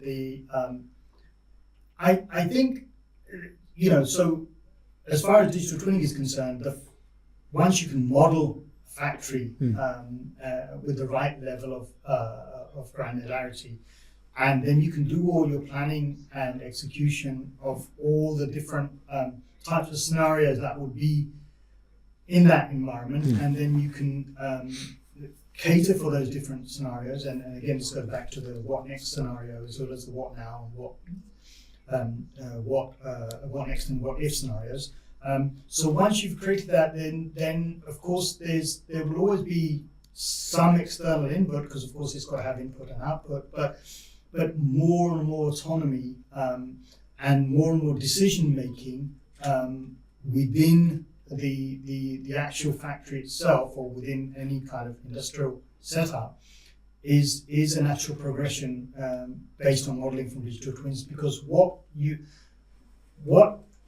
I think, so as far as digital twinning is concerned, once you can model a factory with the right level of granularity, and then you can do all your planning and execution of all the different types of scenarios that would be in that environment, and then you can cater for those different scenarios. And again, this goes back to the what next scenario as well as the what now and what next and what if scenarios. So once you've created that, then of course there will always be some external input, because of course it's got to have input and output, but more and more autonomy and more decision making within the actual factory itself, or within any kind of industrial setup, is a natural progression based on modeling from digital twins. Because what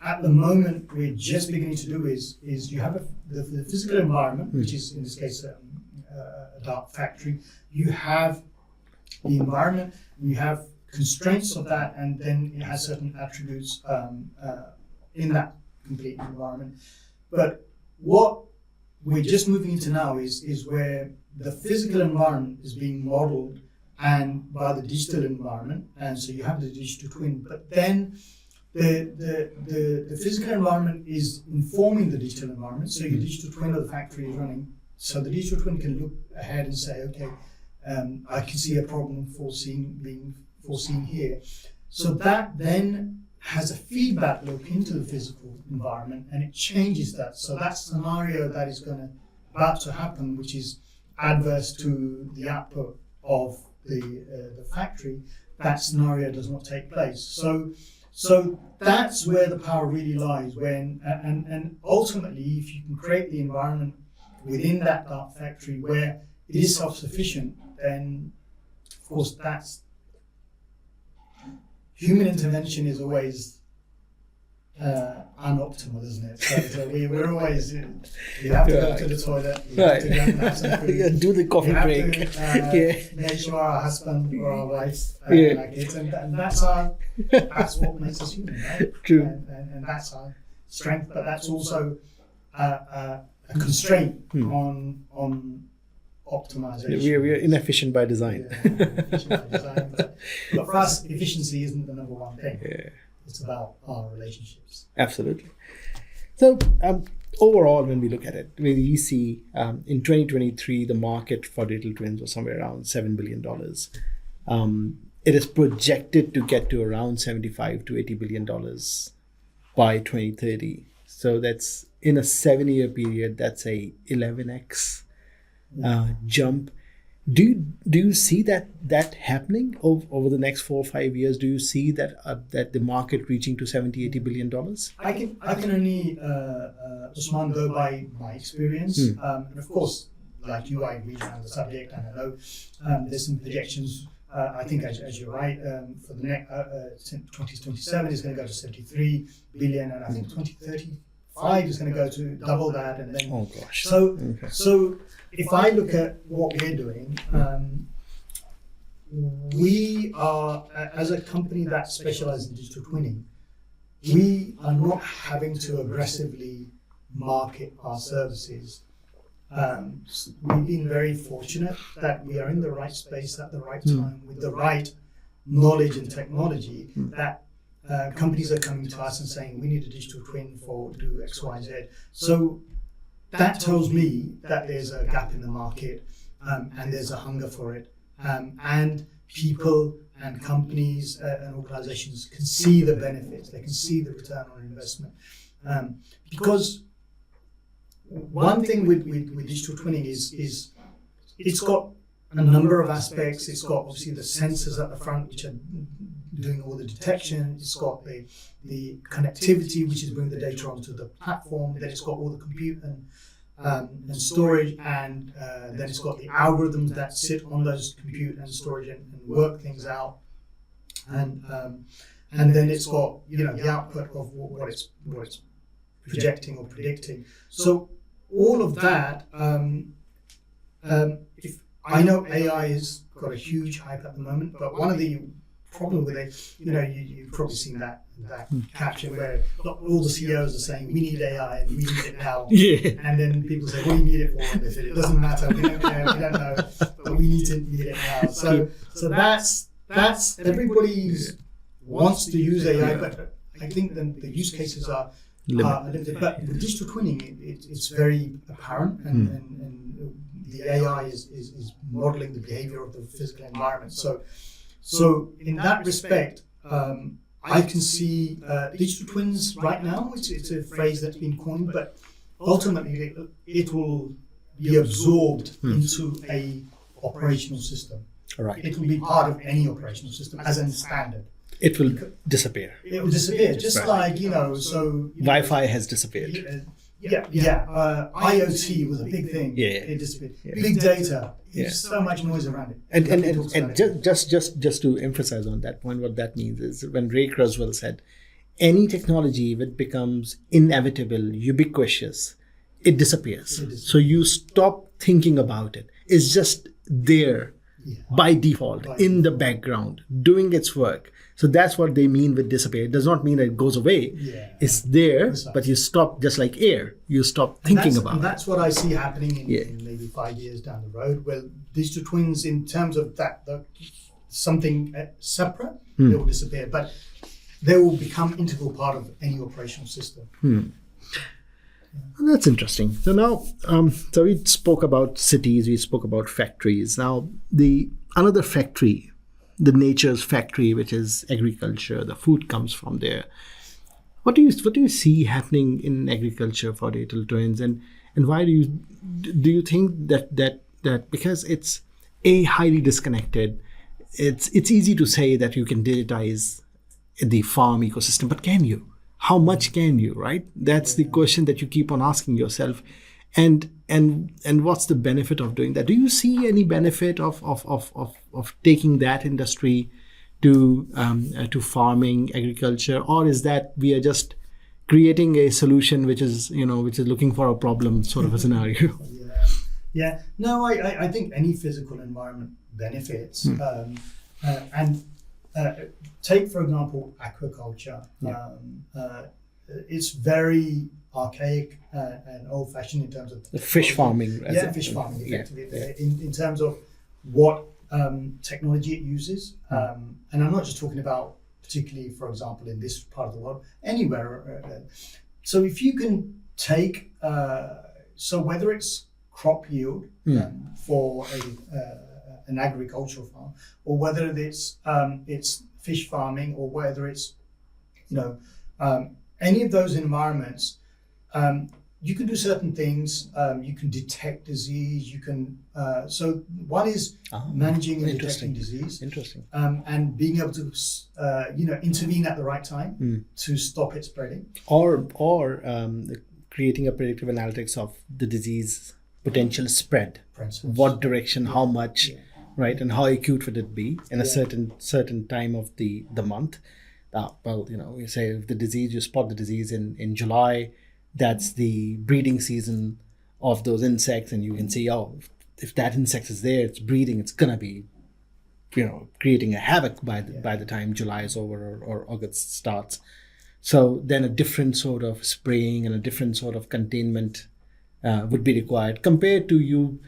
at the moment we're just beginning to do is you have the physical environment, which is in this case a dark factory. You have the environment, you have constraints of that, and then it has certain attributes in that complete environment. But what we're just moving into now is where the physical environment is being modeled and by the digital environment, and so you have the digital twin, but then the physical environment is informing the digital environment. So your digital twin of the factory is running, so the digital twin can look ahead and say, okay, I can see a problem being foreseen here. So that then has a feedback loop into the physical environment, and it changes that. So that scenario that is about to happen, which is adverse to the output of the factory, that scenario does not take place. So that's where the power really lies. And ultimately, if you can create the environment within that dark factory where it is self-sufficient, then of course that's human intervention is always unoptimal, isn't it? So we're always, you have to go to the toilet, you have to go and have some food, do the coffee break, make sure our husband or our wife like it, and that's what makes us human, right? True. And that's our strength, but that's also a constraint on optimization. We are inefficient by design. Inefficient by design, but for us, efficiency isn't the number one thing. Yeah. It's about our relationships. Absolutely. So overall, when we look at it, we see in 2023, the market for digital twins was somewhere around $7 billion. It is projected to get to around $75 to $80 billion by 2030. So that's in a 7-year period, that's a 11x jump. Do you see that happening over the next 4 or 5 years? Do you see that the market reaching to $70-80 billion? I can only Usman, go by my experience, and of course, like you, I read around the subject, and I know there's some projections. I think, as you're right, for the next 2027 is going to go to 73 billion, and I think 2035 is going to go to double that, and then. Oh gosh. So if I look at what we're doing, we are, as a company that specializes in digital twinning, we are not having to aggressively market our services. We've been very fortunate that we are in the right space at the right time with the right knowledge and technology that companies are coming to us and saying, we need a digital twin for do X, Y, Z. So that tells me that there's a gap in the market and there's a hunger for it. And people and companies and organizations can see the benefits, they can see the return on investment. Because one thing with digital twinning is it's got a number of aspects. It's got obviously the sensors at the front, which are doing all the detection. It's got the connectivity, which is bringing the data onto the platform. Then it's got all the compute and storage, and then it's got the algorithms that sit on those compute and storage and work things out. And then it's got the output of what it's projecting or predicting. So all of that. If I know AI has got a huge hype at the moment, but one of the problem with it, you've probably seen that caption where all the CEOs are saying, we need AI and we need it now. Yeah. And then people say, what do you need it for? And they say, it doesn't matter, we don't care, we don't know, but we need it now. So that's everybody wants to use AI, but I think the use cases are limited. But with digital twinning, it's very apparent, and the AI is modeling the behavior of the physical environment. So in that respect, I can see digital twins right now. It's a phrase that's been coined, but ultimately it will be absorbed into a operational system. Right. It will be part of any operational system as a standard. it will disappear. It will disappear. Just like, Wi-Fi has disappeared. IoT was a big thing. It disappeared. Big data. There's so much noise around it. And just to emphasize on that point, what that means is when Ray Kurzweil said, any technology that becomes inevitable, ubiquitous, it disappears. So you stop thinking about it. It's just there by default in the background doing its work. So that's what they mean with disappear. It does not mean that it goes away. It's there, but you stop, just like air. You stop thinking about it. And that's what I see happening in maybe 5 years down the road. Well, digital twins, in terms of something separate, they will disappear, but they will become integral part of any operational system. Well, that's interesting. So now, so we spoke about cities, we spoke about factories. Now, another factory, the nature's factory, which is agriculture, the food comes from there. What do you see happening in agriculture for digital twins, and why do you think that because it's highly disconnected, it's easy to say that you can digitize the farm ecosystem, but can you? How much can you, right? That's the question that you keep on asking yourself. And what's the benefit of doing that? Do you see any benefit of taking that industry to farming, agriculture, or is that we are just creating a solution which is looking for a problem sort of a scenario? No, I think any physical environment benefits. And take, for example, aquaculture. It's very archaic and old-fashioned in terms of fish farming. Fish farming, effectively, in terms of what technology it uses. And I'm not just talking about particularly, for example, in this part of the world, anywhere. So if you can take, so whether it's crop yield for an agricultural farm, or whether it's fish farming, or whether it's any of those environments, you can do certain things. You can detect disease. You can. So one is managing and detecting disease. Interesting. And being able to, intervene at the right time to stop it spreading. Or creating a predictive analytics of the disease potential spread. What direction, how much, right, and how acute would it be in a certain time of the month. We say if you spot the disease in July, that's the breeding season of those insects, and you can see, if that insect is there, it's breeding, it's gonna be, creating a havoc by the time July is over or August starts. So then a different sort of spraying and a different sort of containment would be required compared to you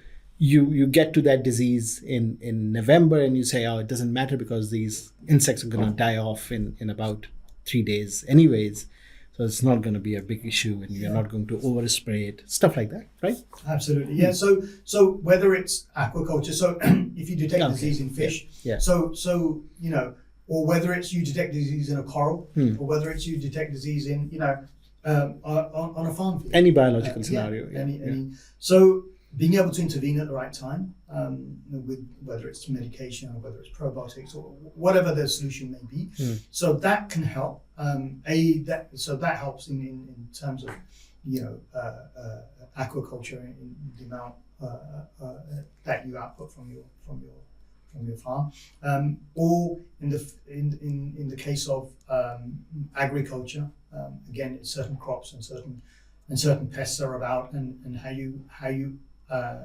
get to that disease in November and you say, it doesn't matter because these insects are going to die off in about 3 days anyways. So it's not going to be a big issue and you're not going to overspray it, stuff like that, right? Absolutely, yeah. So whether it's aquaculture, so if you detect disease in fish, or whether it's you detect disease in a coral, or whether it's you detect disease in, on a farm field. Any biological scenario. So being able to intervene at the right time, with whether it's medication or whether it's probiotics or whatever the solution may be, so that can help. That helps in terms of aquaculture in the amount that you output from your farm, or in the case of agriculture, again, it's certain crops and certain pests are about, and how you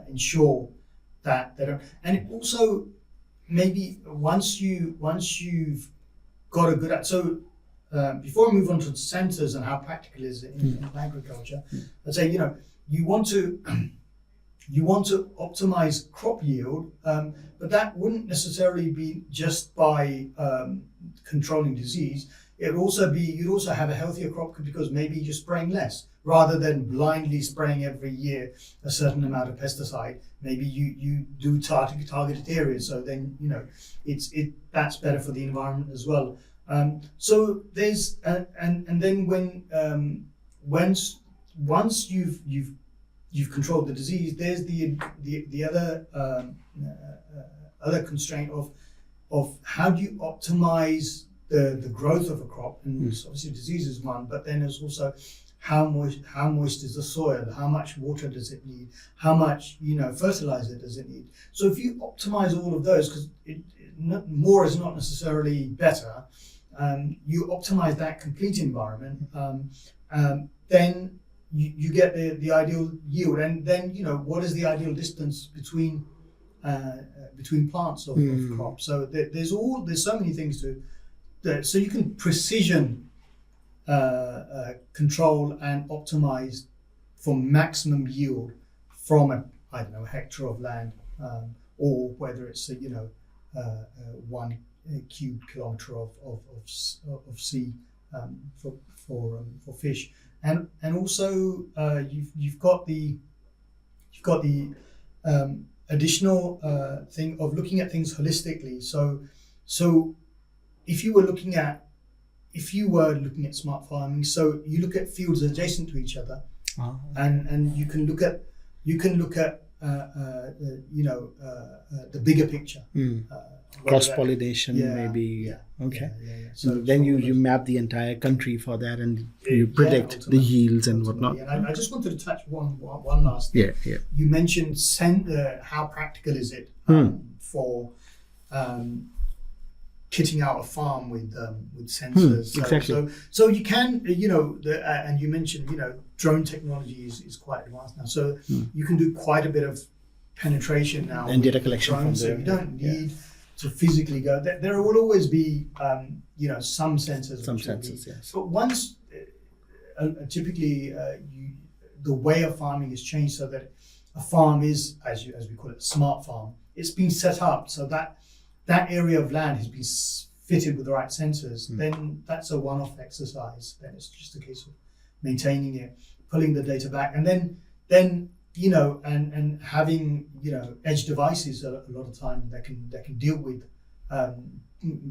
ensure that they don't. And it also maybe once you've got a good before we move on to the centers and how practical is it in agriculture, I'd say you want to optimize crop yield, but that wouldn't necessarily be just by controlling disease. You'd also have a healthier crop because maybe you're spraying less rather than blindly spraying every year a certain amount of pesticide. Maybe you do targeted areas, so then that's better for the environment as well. So there's and then when once you've controlled the disease, there's the other constraint of how do you optimize the growth of a crop, and obviously disease is one, but then there's also how moist is the soil, how much water does it need, how much fertilizer does it need. So if you optimize all of those, because more is not necessarily better, you optimize that complete environment, then you get the ideal yield, and then what is the ideal distance between plants of crops. So there's so many things so you can precision control and optimize for maximum yield from a hectare of land, or whether it's 1 cube kilometer of sea for fish, and also you've got the additional thing of looking at things holistically. So if you were looking at smart farming, so you look at fields adjacent to each other, and you can look at the bigger picture. Cross-pollination, maybe. Okay. So then you map the entire country for that, and you predict the yields and whatnot. And I just wanted to touch one last thing. Yeah. You mentioned how practical is it for kitting out a farm with sensors. Exactly. So you can, and you mentioned, drone technology is quite advanced now. So you can do quite a bit of penetration now and data collection from there. So you don't need to physically go. There will always be, some sensors. Yes. But once, typically, the way of farming has changed so that a farm is, as we call it, a smart farm. It's been set up so that area of land has been fitted with the right sensors. Then that's a one-off exercise. Then it's just a case of maintaining it, pulling the data back, and then and having edge devices a lot of time that can deal with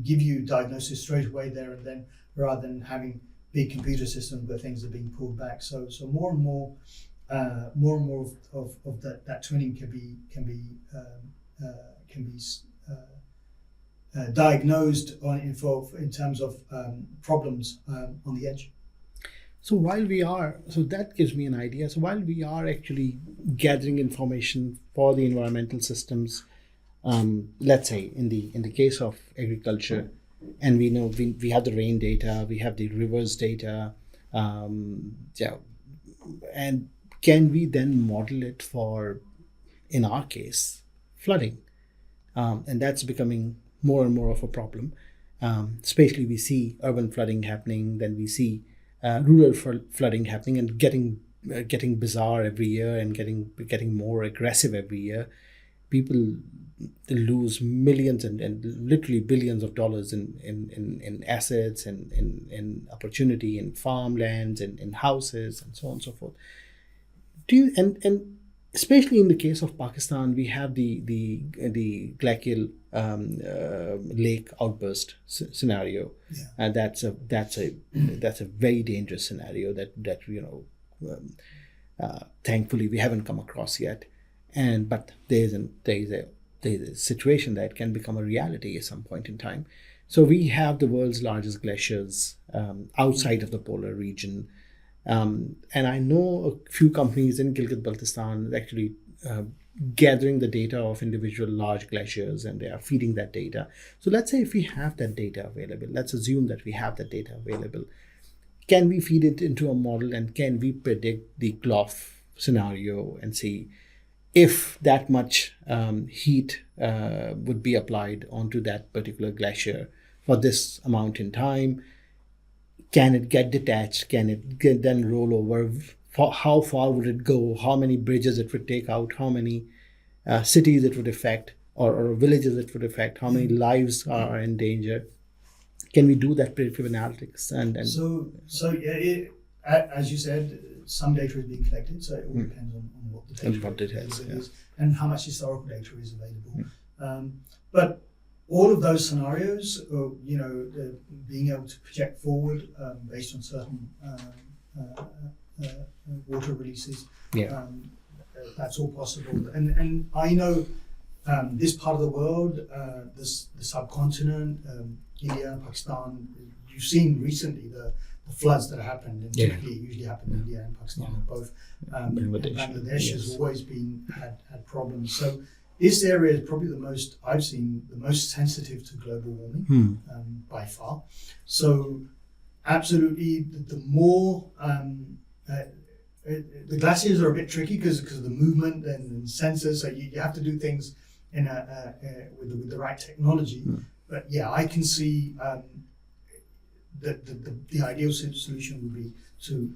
give you diagnosis straight away there and then, rather than having big computer systems where things are being pulled back. So more and more of that twinning can be diagnosed in terms of problems on the edge. So that gives me an idea. So while we are actually gathering information for the environmental systems, let's say in the case of agriculture, and we know we have the rain data, we have the rivers data, and can we then model it for, in our case, flooding? And that's becoming more and more of a problem. Especially we see urban flooding happening, then we see rural flooding happening and getting bizarre every year and getting more aggressive every year. People lose millions and literally billions of dollars in assets and in opportunity in farmlands and in houses and so on and so forth. And especially in the case of Pakistan, we have the glacial lake outburst scenario, and that's a very dangerous scenario that thankfully we haven't come across yet, but there's a situation that can become a reality at some point in time. So we have the world's largest glaciers outside of the polar region. And I know a few companies in Gilgit-Baltistan actually gathering the data of individual large glaciers, and they are feeding that data. So let's say if we have that data available, let's assume that we have that data available. Can we feed it into a model, and can we predict the GLOF scenario and see if that much heat would be applied onto that particular glacier for this amount in time? Can it get detached? Can it then roll over? How far would it go? How many bridges it would take out? How many cities it would affect, or villages it would affect? How many lives are in danger? Can we do that predictive analytics? So as you said, some data is being collected. So it all depends on what the data is and how much historical data is available. But all of those scenarios, being able to project forward based on certain water releases, that's all possible. And I know this part of the world, the subcontinent, India and Pakistan, you've seen recently the floods that happened, and typically it usually happen in India and Pakistan, both. And Bangladesh has always had problems. So this area is probably I've seen the most sensitive to global warming by far. So absolutely, the more the glaciers are a bit tricky because of the movement and sensors. So you have to do things in with the right technology. But yeah, I can see the ideal solution would be to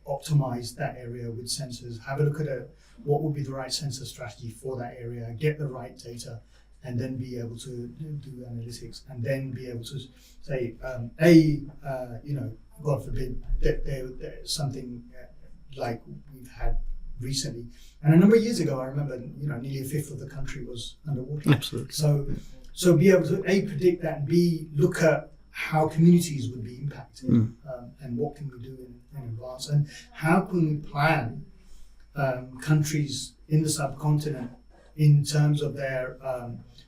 optimize that area with sensors. Have a look at what would be the right sensor strategy for that area. Get the right data, and then be able to do analytics, and then be able to say, God forbid that there's something like we've had recently. And a number of years ago, I remember, nearly a fifth of the country was underwater. Absolutely. So be able to predict that, and look at how communities would be impacted, and what can we do in advance, and how can we plan countries in the subcontinent in terms of their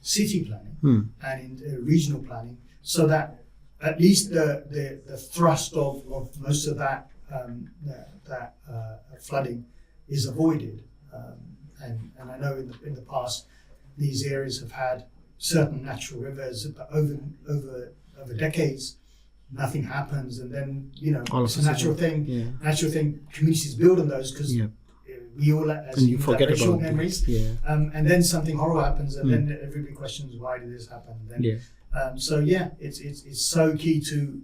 city planning and in regional planning, so that at least the thrust of most of that flooding is avoided. And I know in the past these areas have had certain natural rivers, but over decades nothing happens, and then it's a natural thing. Yeah. Natural thing. Communities build on those because we all, as you forget about short memories. Yeah. And then something horrible happens, and then everybody questions, why did this happen? It's so key to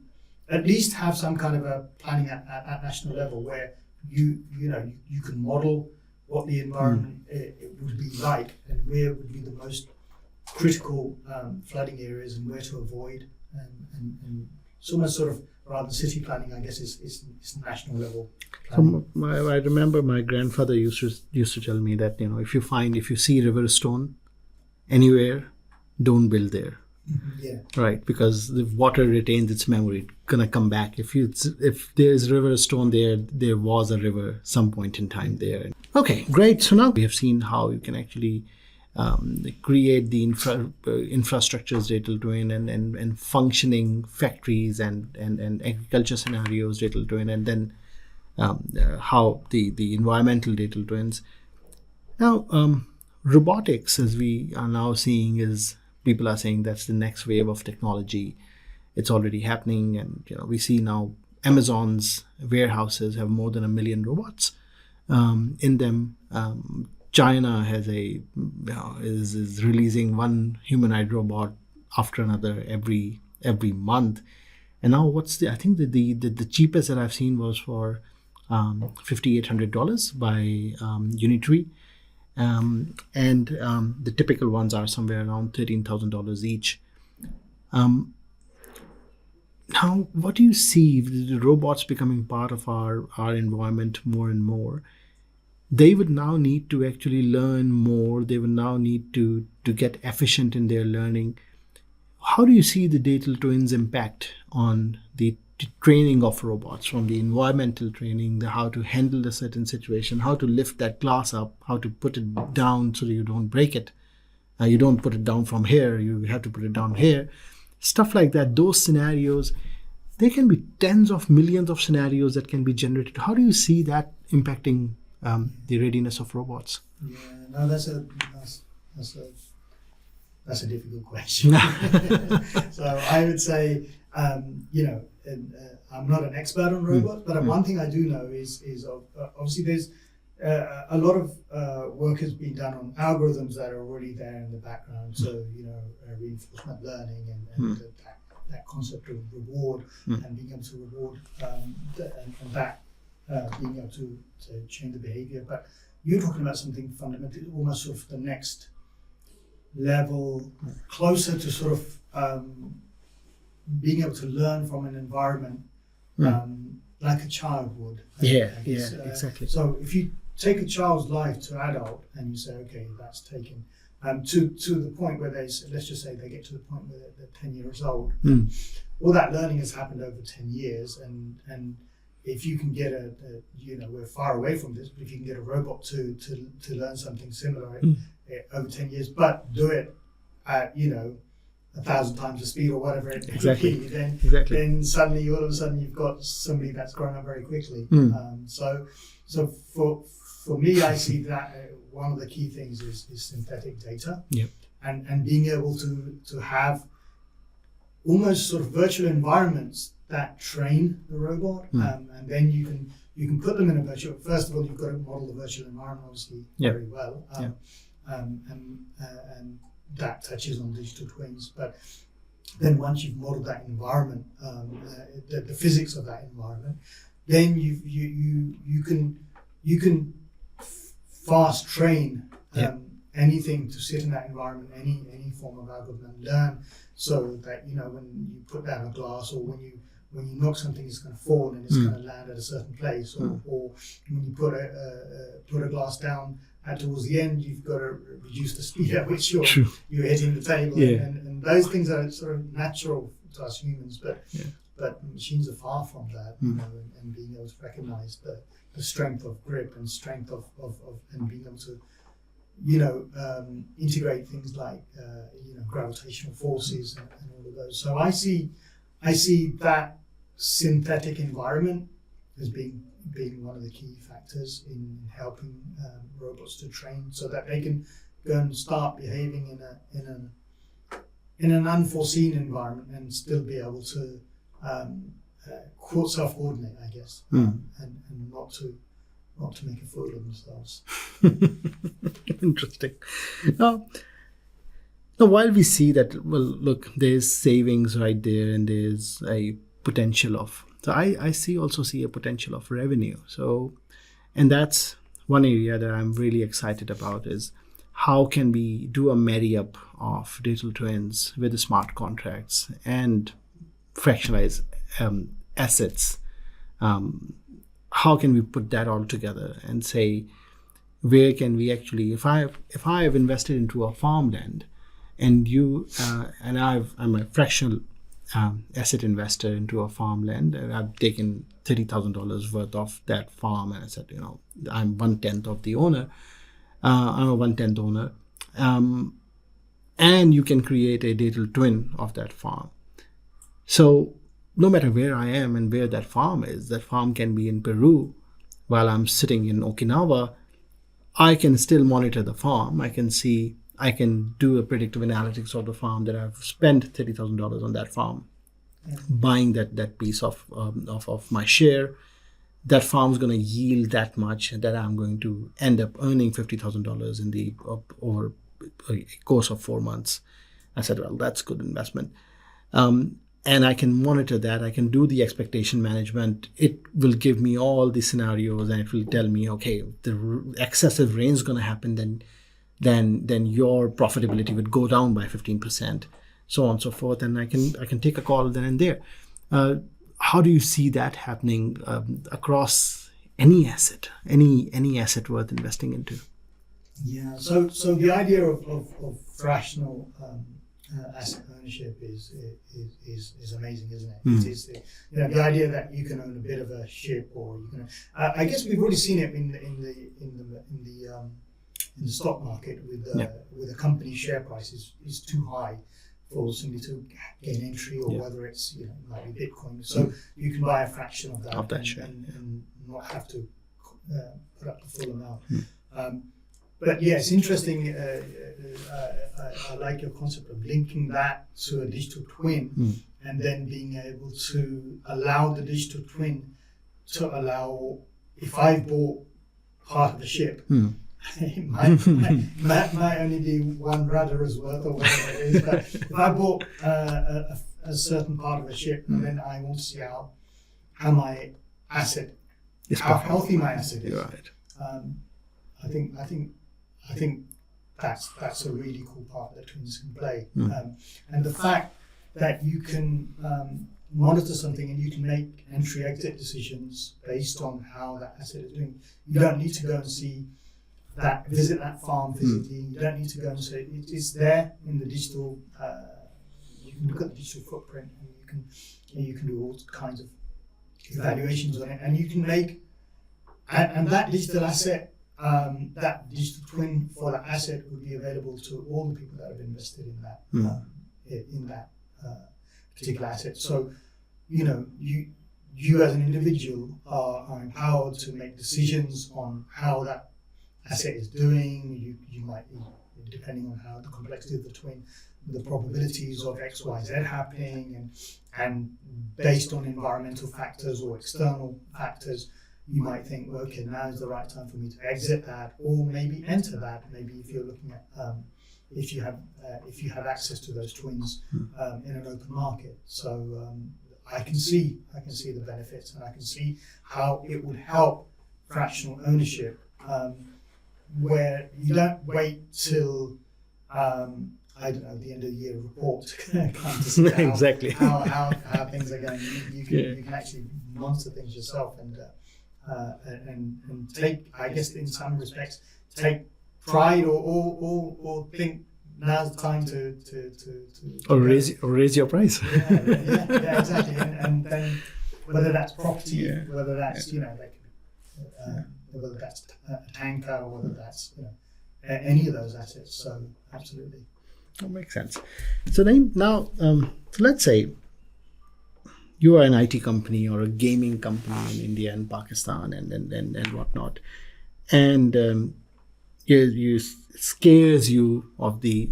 at least have some kind of a planning at national level where you can model what the environment it would be like, and where would be the most critical flooding areas, and where to avoid, and it's almost sort of, rather than city planning, I guess it's national level planning. So I remember my grandfather used to tell me that if you see river stone anywhere, don't build there. Yeah. Right, because the water retains its memory. It's gonna come back. If there's river stone there was a river some point in time there. Okay, great. So now we have seen how you can actually create the infrastructures digital twin and functioning factories and agriculture scenarios digital twin, and then how the environmental digital twins. Now, robotics, as we are now seeing, people are saying that's the next wave of technology. It's already happening, and we see now Amazon's warehouses have more than 1 million robots in them. China has is releasing one humanoid robot after another every month, and now I think the cheapest that I've seen was for $5,800 by Unitree, and the typical ones are somewhere around $13,000 each. Now, what do you see the robots becoming part of our environment more and more? They would now need to actually learn more. They would now need to get efficient in their learning. How do you see the digital twins impact on the training of robots, from the environmental training, how to handle a certain situation, how to lift that glass up, how to put it down so that you don't break it. You don't put it down from here, you have to put it down here. Stuff like that, those scenarios, there can be tens of millions of scenarios that can be generated. How do you see that impacting the readiness of robots? Yeah, no, that's a difficult question. So I would say, I'm not an expert on robots, but one thing I do know is obviously there's a lot of work has been done on algorithms that are already there in the background. So reinforcement learning and that concept of reward and being able to reward and that being able to change the behavior. But you're talking about something fundamental, almost sort of the next level, closer to sort of being able to learn from an environment like a child would. Exactly. So if you take a child's life to adult and you say, okay, that's taken to the point where let's just say they get to the point where they're 10 years old. All that learning has happened over 10 years, and if you can get we're far away from this, but if you can get a robot to learn something similar over 10 years, but do it at 1,000 times the speed or whatever it may Exactly. be, then Exactly. then suddenly all of a sudden you've got somebody that's grown up very quickly. So for me, I see that one of the key things is synthetic data, Yep. and being able to have almost sort of virtual environments that train the robot, and then you can put them in a virtual. First of all, you've got to model the virtual environment obviously very well, and that touches on digital twins. But then once you've modeled that environment, the physics of that environment, then you can fast train anything to sit in that environment, any form of algorithm, and learn, so that when you put down a glass, or when you knock something, it's going to fall and it's going to land at a certain place, or when you put a glass down towards the end, you've got to reduce the speed at which you're hitting the table, and those things are sort of natural to us humans, but machines are far from that, and being able to recognize the strength of grip and strength of and being able to integrate things like gravitational forces and all of those. So I see that synthetic environment as being one of the key factors in helping robots to train, so that they can go and start behaving in an unforeseen environment and still be able to self-coordinate, I guess, and not to make a fool of themselves. Interesting. Now, while we see that, well, look, there's savings right there, and there's a potential of. So I also see a potential of revenue. So, and that's one area that I'm really excited about, is how can we do a marry up of digital twins with the smart contracts and fractionalize assets. How can we put that all together and say, where can we actually, if I have invested into a farmland, and you and I'm a fractional asset investor into a farmland, and I've taken $30,000 worth of that farm, and I said, I'm 1/10 of the owner. I'm a 1/10 owner, and you can create a digital twin of that farm. So no matter where I am and where that farm is, that farm can be in Peru while I'm sitting in Okinawa. I can still monitor the farm. I can do a predictive analytics of the farm, that I've spent $30,000 on that farm, buying that piece of my share. That farm's going to yield that much that I'm going to end up earning $50,000 in the over a course of 4 months. I said, well, that's good investment. And I can monitor that. I can do the expectation management. It will give me all the scenarios, and it will tell me, okay, the excessive rain is going to happen, then your profitability would go down by 15%, so on and so forth. And I can take a call then and there. How do you see that happening across any asset worth investing into? Yeah. So the idea of fractional asset ownership is amazing, isn't it? It is the idea that you can own a bit of a ship, or you can. I guess we've already seen it in the stock market with a company's share price is too high for somebody to gain entry, or whether it's might be Bitcoin. So you can buy a fraction of that share and not have to put up the full amount. But yeah, it's interesting. I like your concept of linking that to a digital twin, and then being able to allow the digital twin to allow, if I bought part of the ship, it might only be one rudder's worth or whatever it is, but if I bought a certain part of a ship, then I want to see how my asset, how healthy my asset is. Right. I think that's a really cool part that twins can play, and the fact that you can monitor something and you can make entry-exit decisions based on how that asset is doing. You don't need to go and visit that farm physically. You don't need to go and say it's there in the digital. You can look at the digital footprint, and you can do all kinds of evaluations on it, and you can make and that digital asset. That digital twin for that asset would be available to all the people that have invested in in that particular asset. So, you as an individual are empowered to make decisions on how that asset is doing. You might, depending on how the complexity of the twin, the probabilities of X, Y, Z happening, and based on environmental factors or external factors, you might think, well, okay, now is the right time for me to exit that, or maybe enter that. Maybe if you're looking at if you have access to those twins in an open market. So I can see the benefits, and I can see how it would help fractional ownership, where you don't wait till I don't know, the end of the year report to kind of see exactly how things are going. You can actually monitor things yourself and take, I guess, in some respects, take pride or think now's the time to raise your price. Yeah, exactly. And then whether that's property, whether that's whether that's a tanker, or whether that's any of those assets. So absolutely. That makes sense. So then now, so let's say you are an IT company or a gaming company in India and Pakistan and whatnot, and it scares you of the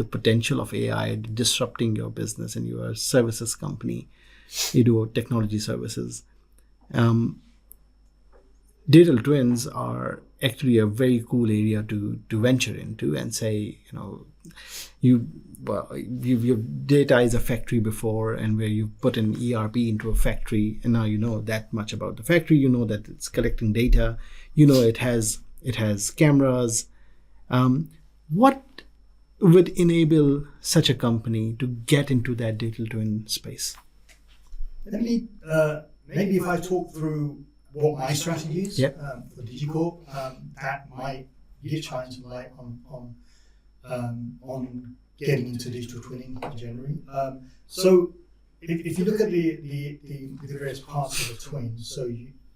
potential of AI disrupting your business, and you are a services company, you do technology services. Digital twins are actually a very cool area to venture into and say, your data is a factory before, and where you put an ERP into a factory, and now you know that much about the factory. You know that it's collecting data. It has cameras. What would enable such a company to get into that digital twin space? Let me maybe if I talk through what my strategy is for DigyCorp, that might shine some light on getting into digital twinning generally. So if you look at the various parts of the twin, so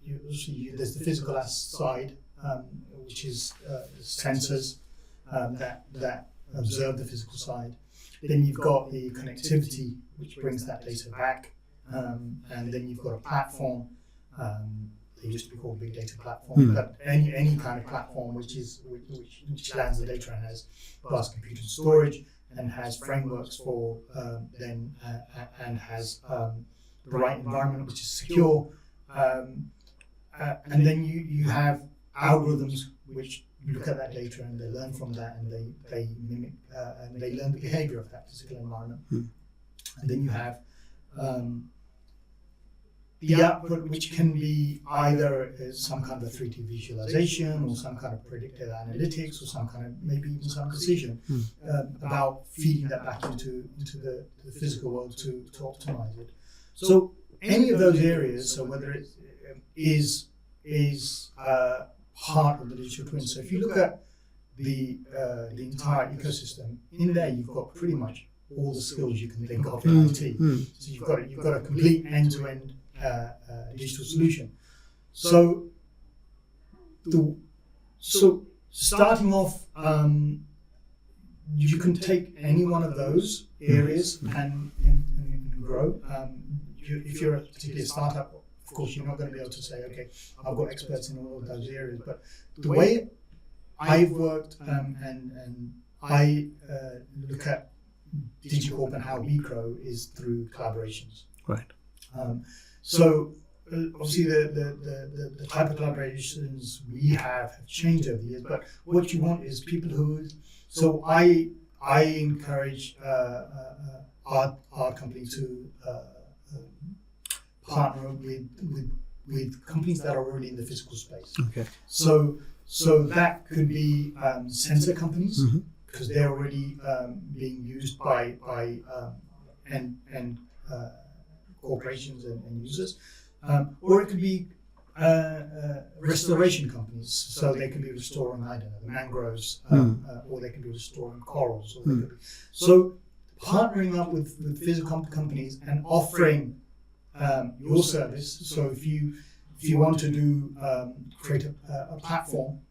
there's the physical side, which is sensors that observe the physical side. Then you've got the connectivity, which brings that data back, and then you've got a platform. They used to be called big data platform, but any kind of platform which lands the data and has vast computing storage and has frameworks for and has the right environment which is secure, and then you have algorithms which look at that data and they learn from that, and they mimic and they learn the behavior of that physical environment. And then you have the output, which can be either some kind of a 3D visualization, or some kind of predictive analytics, or some kind of maybe even some decision about feeding that back into the physical world to optimize it. So any of those areas, so whether it is part of the digital twin. So if you look at the entire ecosystem, in there you've got pretty much all the skills you can think of in IT. So you've got a complete end-to-end digital solution. So starting off, you can take any one of those areas and grow. If you're a particular startup, of course, you're not going to be able to say, okay, I've got experts in all of those areas. But the way I've worked and I look at DigyCorp and how we grow is through collaborations. Right. So obviously the type of collaborations we have changed over the years, but what you want is people who. So I encourage our company to partner with companies that are already in the physical space. Okay. So that could be sensor companies, because they're already being used by corporations and users, or it could be restoration companies. So they can be restoring, I don't know, the mangroves, or they can be restoring corals. Or they could be. So partnering up with physical companies and offering your service. So if you want to do create a platform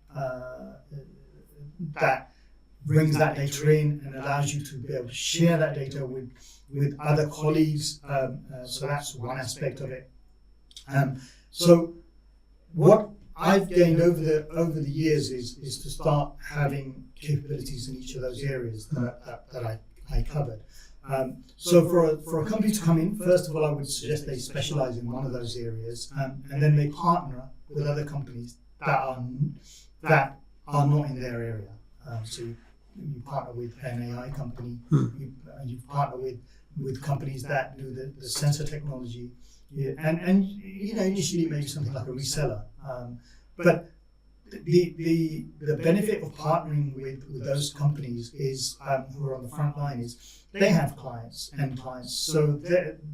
that brings that data in and allows you to be able to share that data with other colleagues. So that's one aspect of it. So what I've gained over the years is to start having capabilities in each of those areas that I covered. So for a company to come in, first of all, I would suggest they specialize in one of those areas, and then they partner with other companies that are not in their area. So you partner with an AI company, you partner with companies that do the sensor technology, and initially maybe something like a reseller. But the benefit of partnering with those companies is who are on the front line is they have clients, so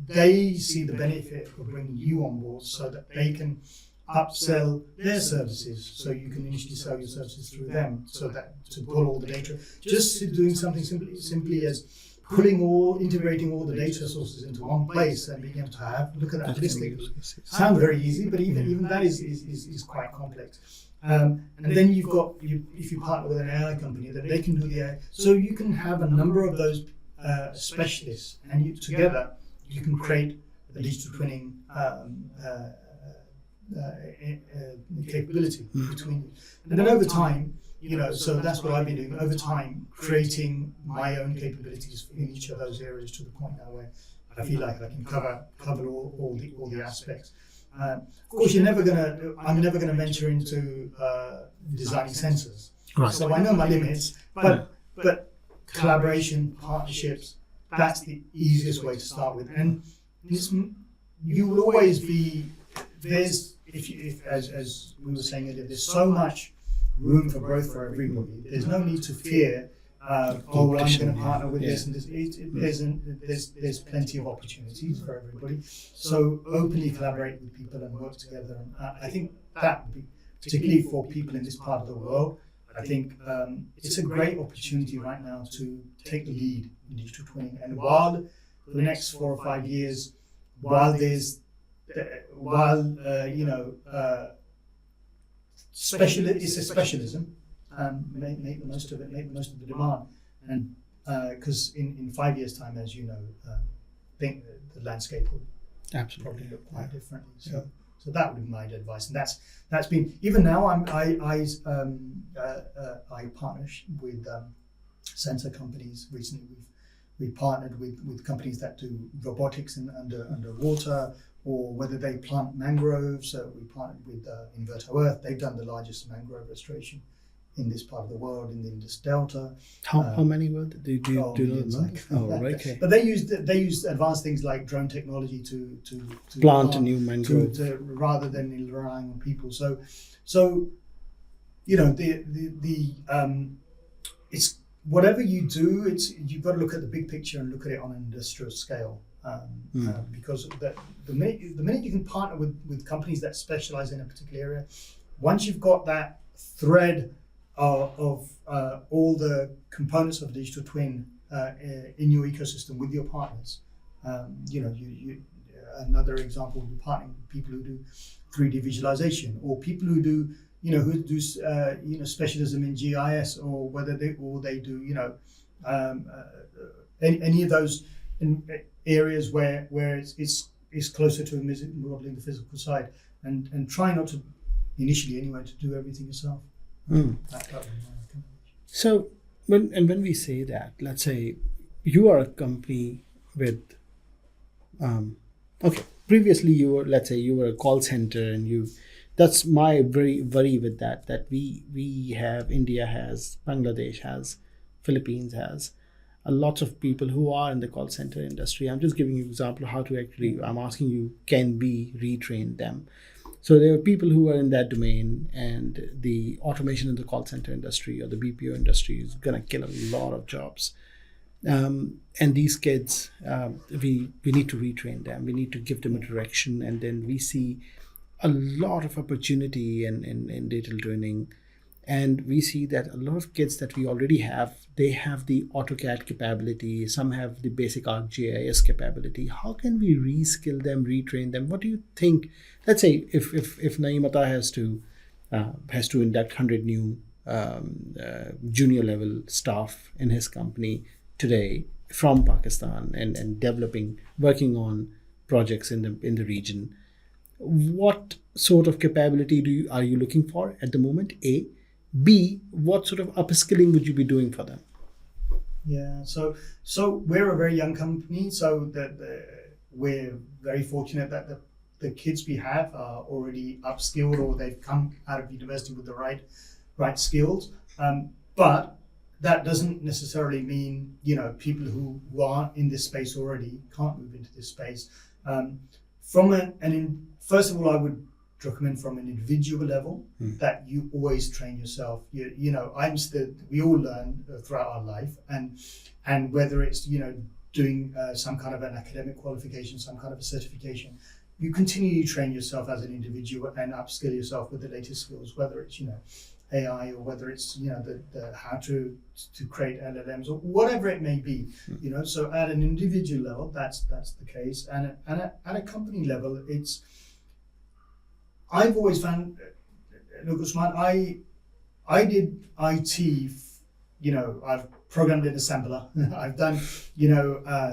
they see the benefit of bringing you on board so that they can upsell their services, so you can initially sell your services through them, so that to pull all the data, just doing something simply as integrating all the data sources into one place and being able to look at that holistically. Sounds very easy, but even that is quite complex. And then if you partner with an AI company, that they can do the AI, so you can have a number of those specialists, and together you can create a digital twinning capability between you. And then over time, so that's what I've been doing over time, creating my own capabilities in each of those areas to the point now where I feel like I can cover all the aspects. Of course, I'm never gonna venture into designing sensors. Right. So I know my limits, but collaboration, partnerships, that's the easiest way to start with. And you will always be as we were saying earlier, there's so much room for growth for everybody. There's no need to fear. I'm going to partner with this and this. There's plenty of opportunities for everybody. So openly collaborate with people and work together. And I think that, particularly for people in this part of the world, I think it's a great opportunity right now to take the lead in digital twinning. And while for the next 4 or 5 years, it's a specialism. Make the most of it. Make the most of the demand, and because in 5 years' time, as you know, I think the landscape will probably look quite differently. So that would be my advice, and that's been even now. I partner with sensor companies. Recently, we've partnered with companies that do robotics underwater, or whether they plant mangroves. So we partnered with Inverto Earth. They've done the largest mangrove restoration in this part of the world, in the Indus Delta. How many were there? Do you know? Right. Okay. But they use advanced things like drone technology to plant a new mangrove rather than relying on people. So it's whatever you do, you've got to look at the big picture and look at it on an industrial scale. Because the minute you can partner with companies that specialize in a particular area, once you've got that thread of all the components of digital twin in your ecosystem with your partners, another example would be partnering with people who do 3D visualization, or people who do specialism in GIS, or whether they do any of those areas where it's closer to modeling the physical side, and try not to initially anyway to do everything yourself. That would be my recommendation. So when we say that, let's say you are a company with previously you were a call center, and that's my very worry with that we have, India has, Bangladesh has, Philippines has a lot of people who are in the call center industry. I'm just giving you an example of how to actually, I'm asking you, can we retrain them? So there are people who are in that domain, and the automation in the call center industry or the BPO industry is going to kill a lot of jobs. And these kids, we need to retrain them. We need to give them a direction. And then we see a lot of opportunity in digital twinning. And we see that a lot of kids that we already have, they have the AutoCAD capability. Some have the basic ArcGIS capability. How can we reskill them, retrain them? What do you think? Let's say if Naeem Atta has to induct 100 new junior level staff in his company today from Pakistan and developing, working on projects in the region. What sort of capability are you looking for at the moment? A. B. What sort of upskilling would you be doing for them? Yeah, so we're a very young company, so we're very fortunate that the kids we have are already upskilled or they've come out of university with the right skills. But that doesn't necessarily mean, people who are in this space already can't move into this space. First of all, I would recommend from an individual level that you always train yourself. We all learn throughout our life, and whether it's doing some kind of an academic qualification, some kind of a certification, you continue to train yourself as an individual and upskill yourself with the latest skills, whether it's AI or whether it's the how to create LLMs or whatever it may be. So at an individual level, that's the case, and at a company level, I've always found, look, Usman, I did IT. I've programmed in assembler. I've done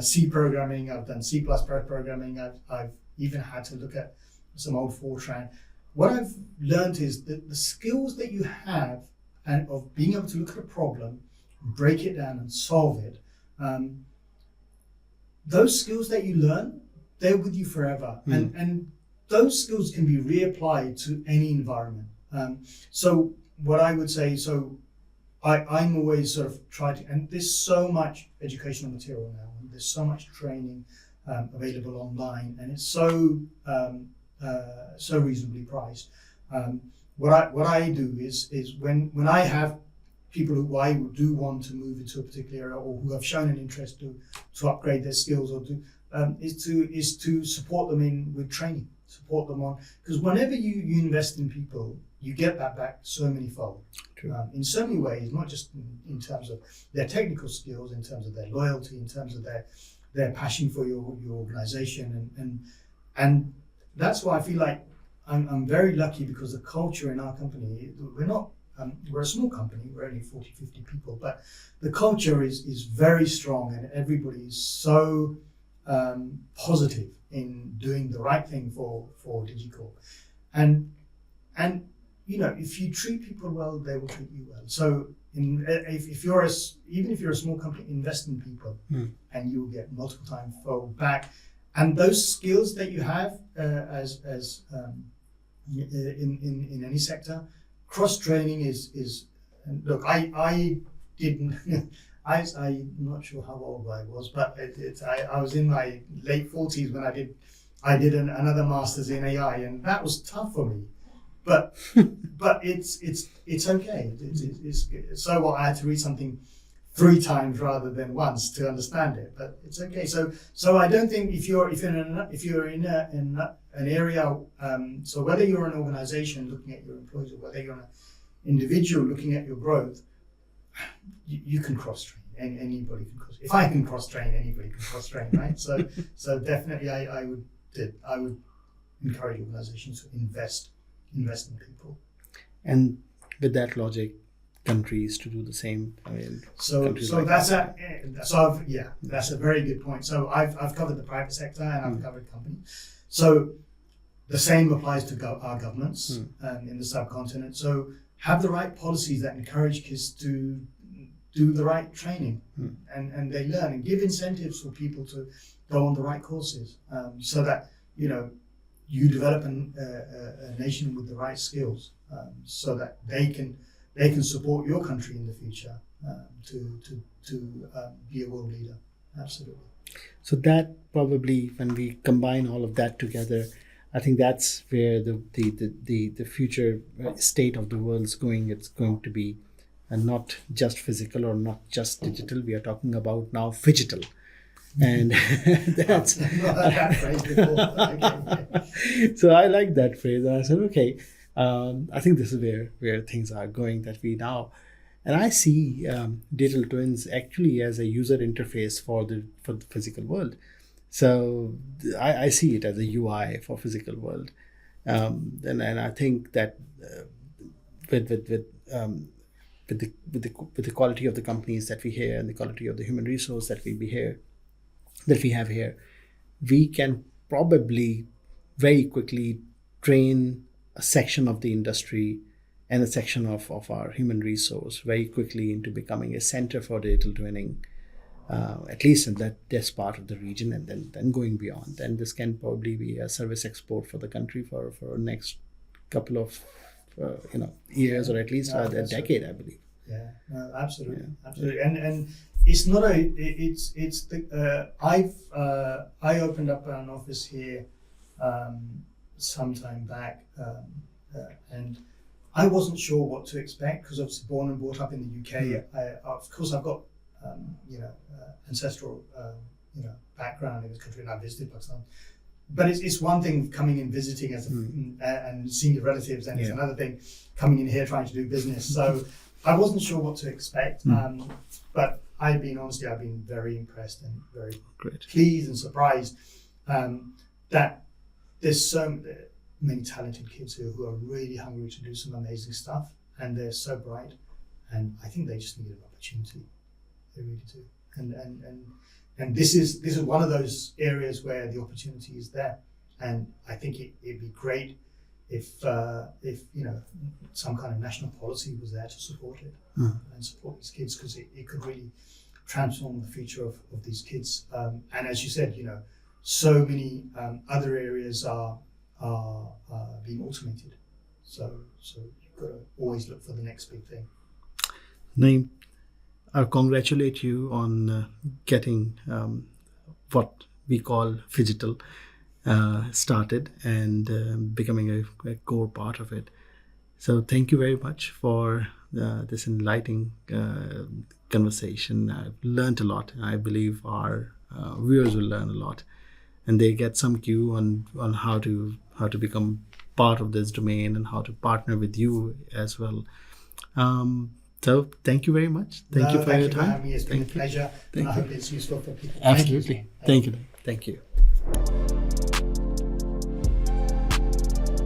C programming. I've done C++ programming. I've even had to look at some old Fortran. What I've learned is that the skills that you have and of being able to look at a problem, break it down and solve it, those skills that you learn, they're with you forever. And those skills can be reapplied to any environment. So what I would say, I'm always sort of trying to, and there's so much educational material now, and there's so much training available online, and it's so reasonably priced. What I do is when I have people who I do want to move into a particular area or who have shown an interest to upgrade their skills or is to support them with training, support them on, because whenever you invest in people, you get that back so many fold. In so many ways, not just in terms of their technical skills, in terms of their loyalty, in terms of their passion for your organization, and that's why I feel like I'm very lucky, because the culture in our company, we're a small company, we're only 40, 50 people, but the culture is very strong, and everybody is so positive in doing the right thing for DigyCorp. And if you treat people well, they will treat you well. So if you're even if you're a small company, invest in people, and you will get multiple times fold back. And those skills that you have in any sector, cross training is. Look, I didn't. I'm not sure how old I was, but I was in my late 40s when I did another master's in AI, and that was tough for me. But it's okay. It's so what, I had to read something 3 times rather than once to understand it, but it's okay. So I don't think if you're in an area, so whether you're an organization looking at your employees or whether you're an individual looking at your growth, you can cross train. Anybody can cross. If I can cross train, anybody can cross train, right? So definitely, I would encourage organizations to invest in people. And with that logic, countries to do the same. I mean, that's a very good point. So I've covered the private sector and I've covered companies. So the same applies to our governments in the subcontinent. So have the right policies that encourage kids to do the right training and they learn, and give incentives for people to go on the right courses, so that you develop a nation with the right skills, so that they can support your country in the future, to be a world leader. Absolutely. So that probably, when we combine all of that together, I think that's where the future state of the world is going. It's going to be not just physical or not just digital. We are talking about now Phygital. And that's not heard that phrase before. Okay. So I like that phrase. And I said, okay, I think this is where things are going, that we now, and I see digital twins actually as a user interface for the physical world. So I see it as a UI for physical world, and I think that with with the quality of the companies that we hear and the quality of the human resource that we have here, we can probably very quickly train a section of the industry and a section of our human resource very quickly into becoming a center for digital twinning, at least in this part of the region, and then going beyond. And this can probably be a service export for the country for next couple of years, or at least a decade, I believe. Yeah, no, absolutely, absolutely. And it's not it's the I opened up an office here some time back, and I wasn't sure what to expect, because obviously born and brought up in the UK. Of course, I've got ancestral background in this country, and I visited Pakistan. But it's one thing coming in visiting as and seeing your relatives, and it's another thing coming in here trying to do business. So I wasn't sure what to expect, but I've been very impressed and very pleased and surprised that there's so many talented kids who are really hungry to do some amazing stuff, and they're so bright, and I think they just need an opportunity. They really do. And this is one of those areas where the opportunity is there, and I think it'd be great if some kind of national policy was there to support it and support these kids, because it could really transform the future of these kids. And as you said, so many other areas are being automated. So you've got to always look for the next big thing. Naeem, I congratulate you on getting what we call Phygital started and becoming a core part of it. So thank you very much for this enlightening conversation. I've learned a lot. I believe our viewers will learn a lot, and they get some cue on how to become part of this domain and how to partner with you as well. So thank you very much. Thank you for your time. Thank you for having me. It's been a pleasure. And I hope it's useful for people. Absolutely. Thank you. Thank you.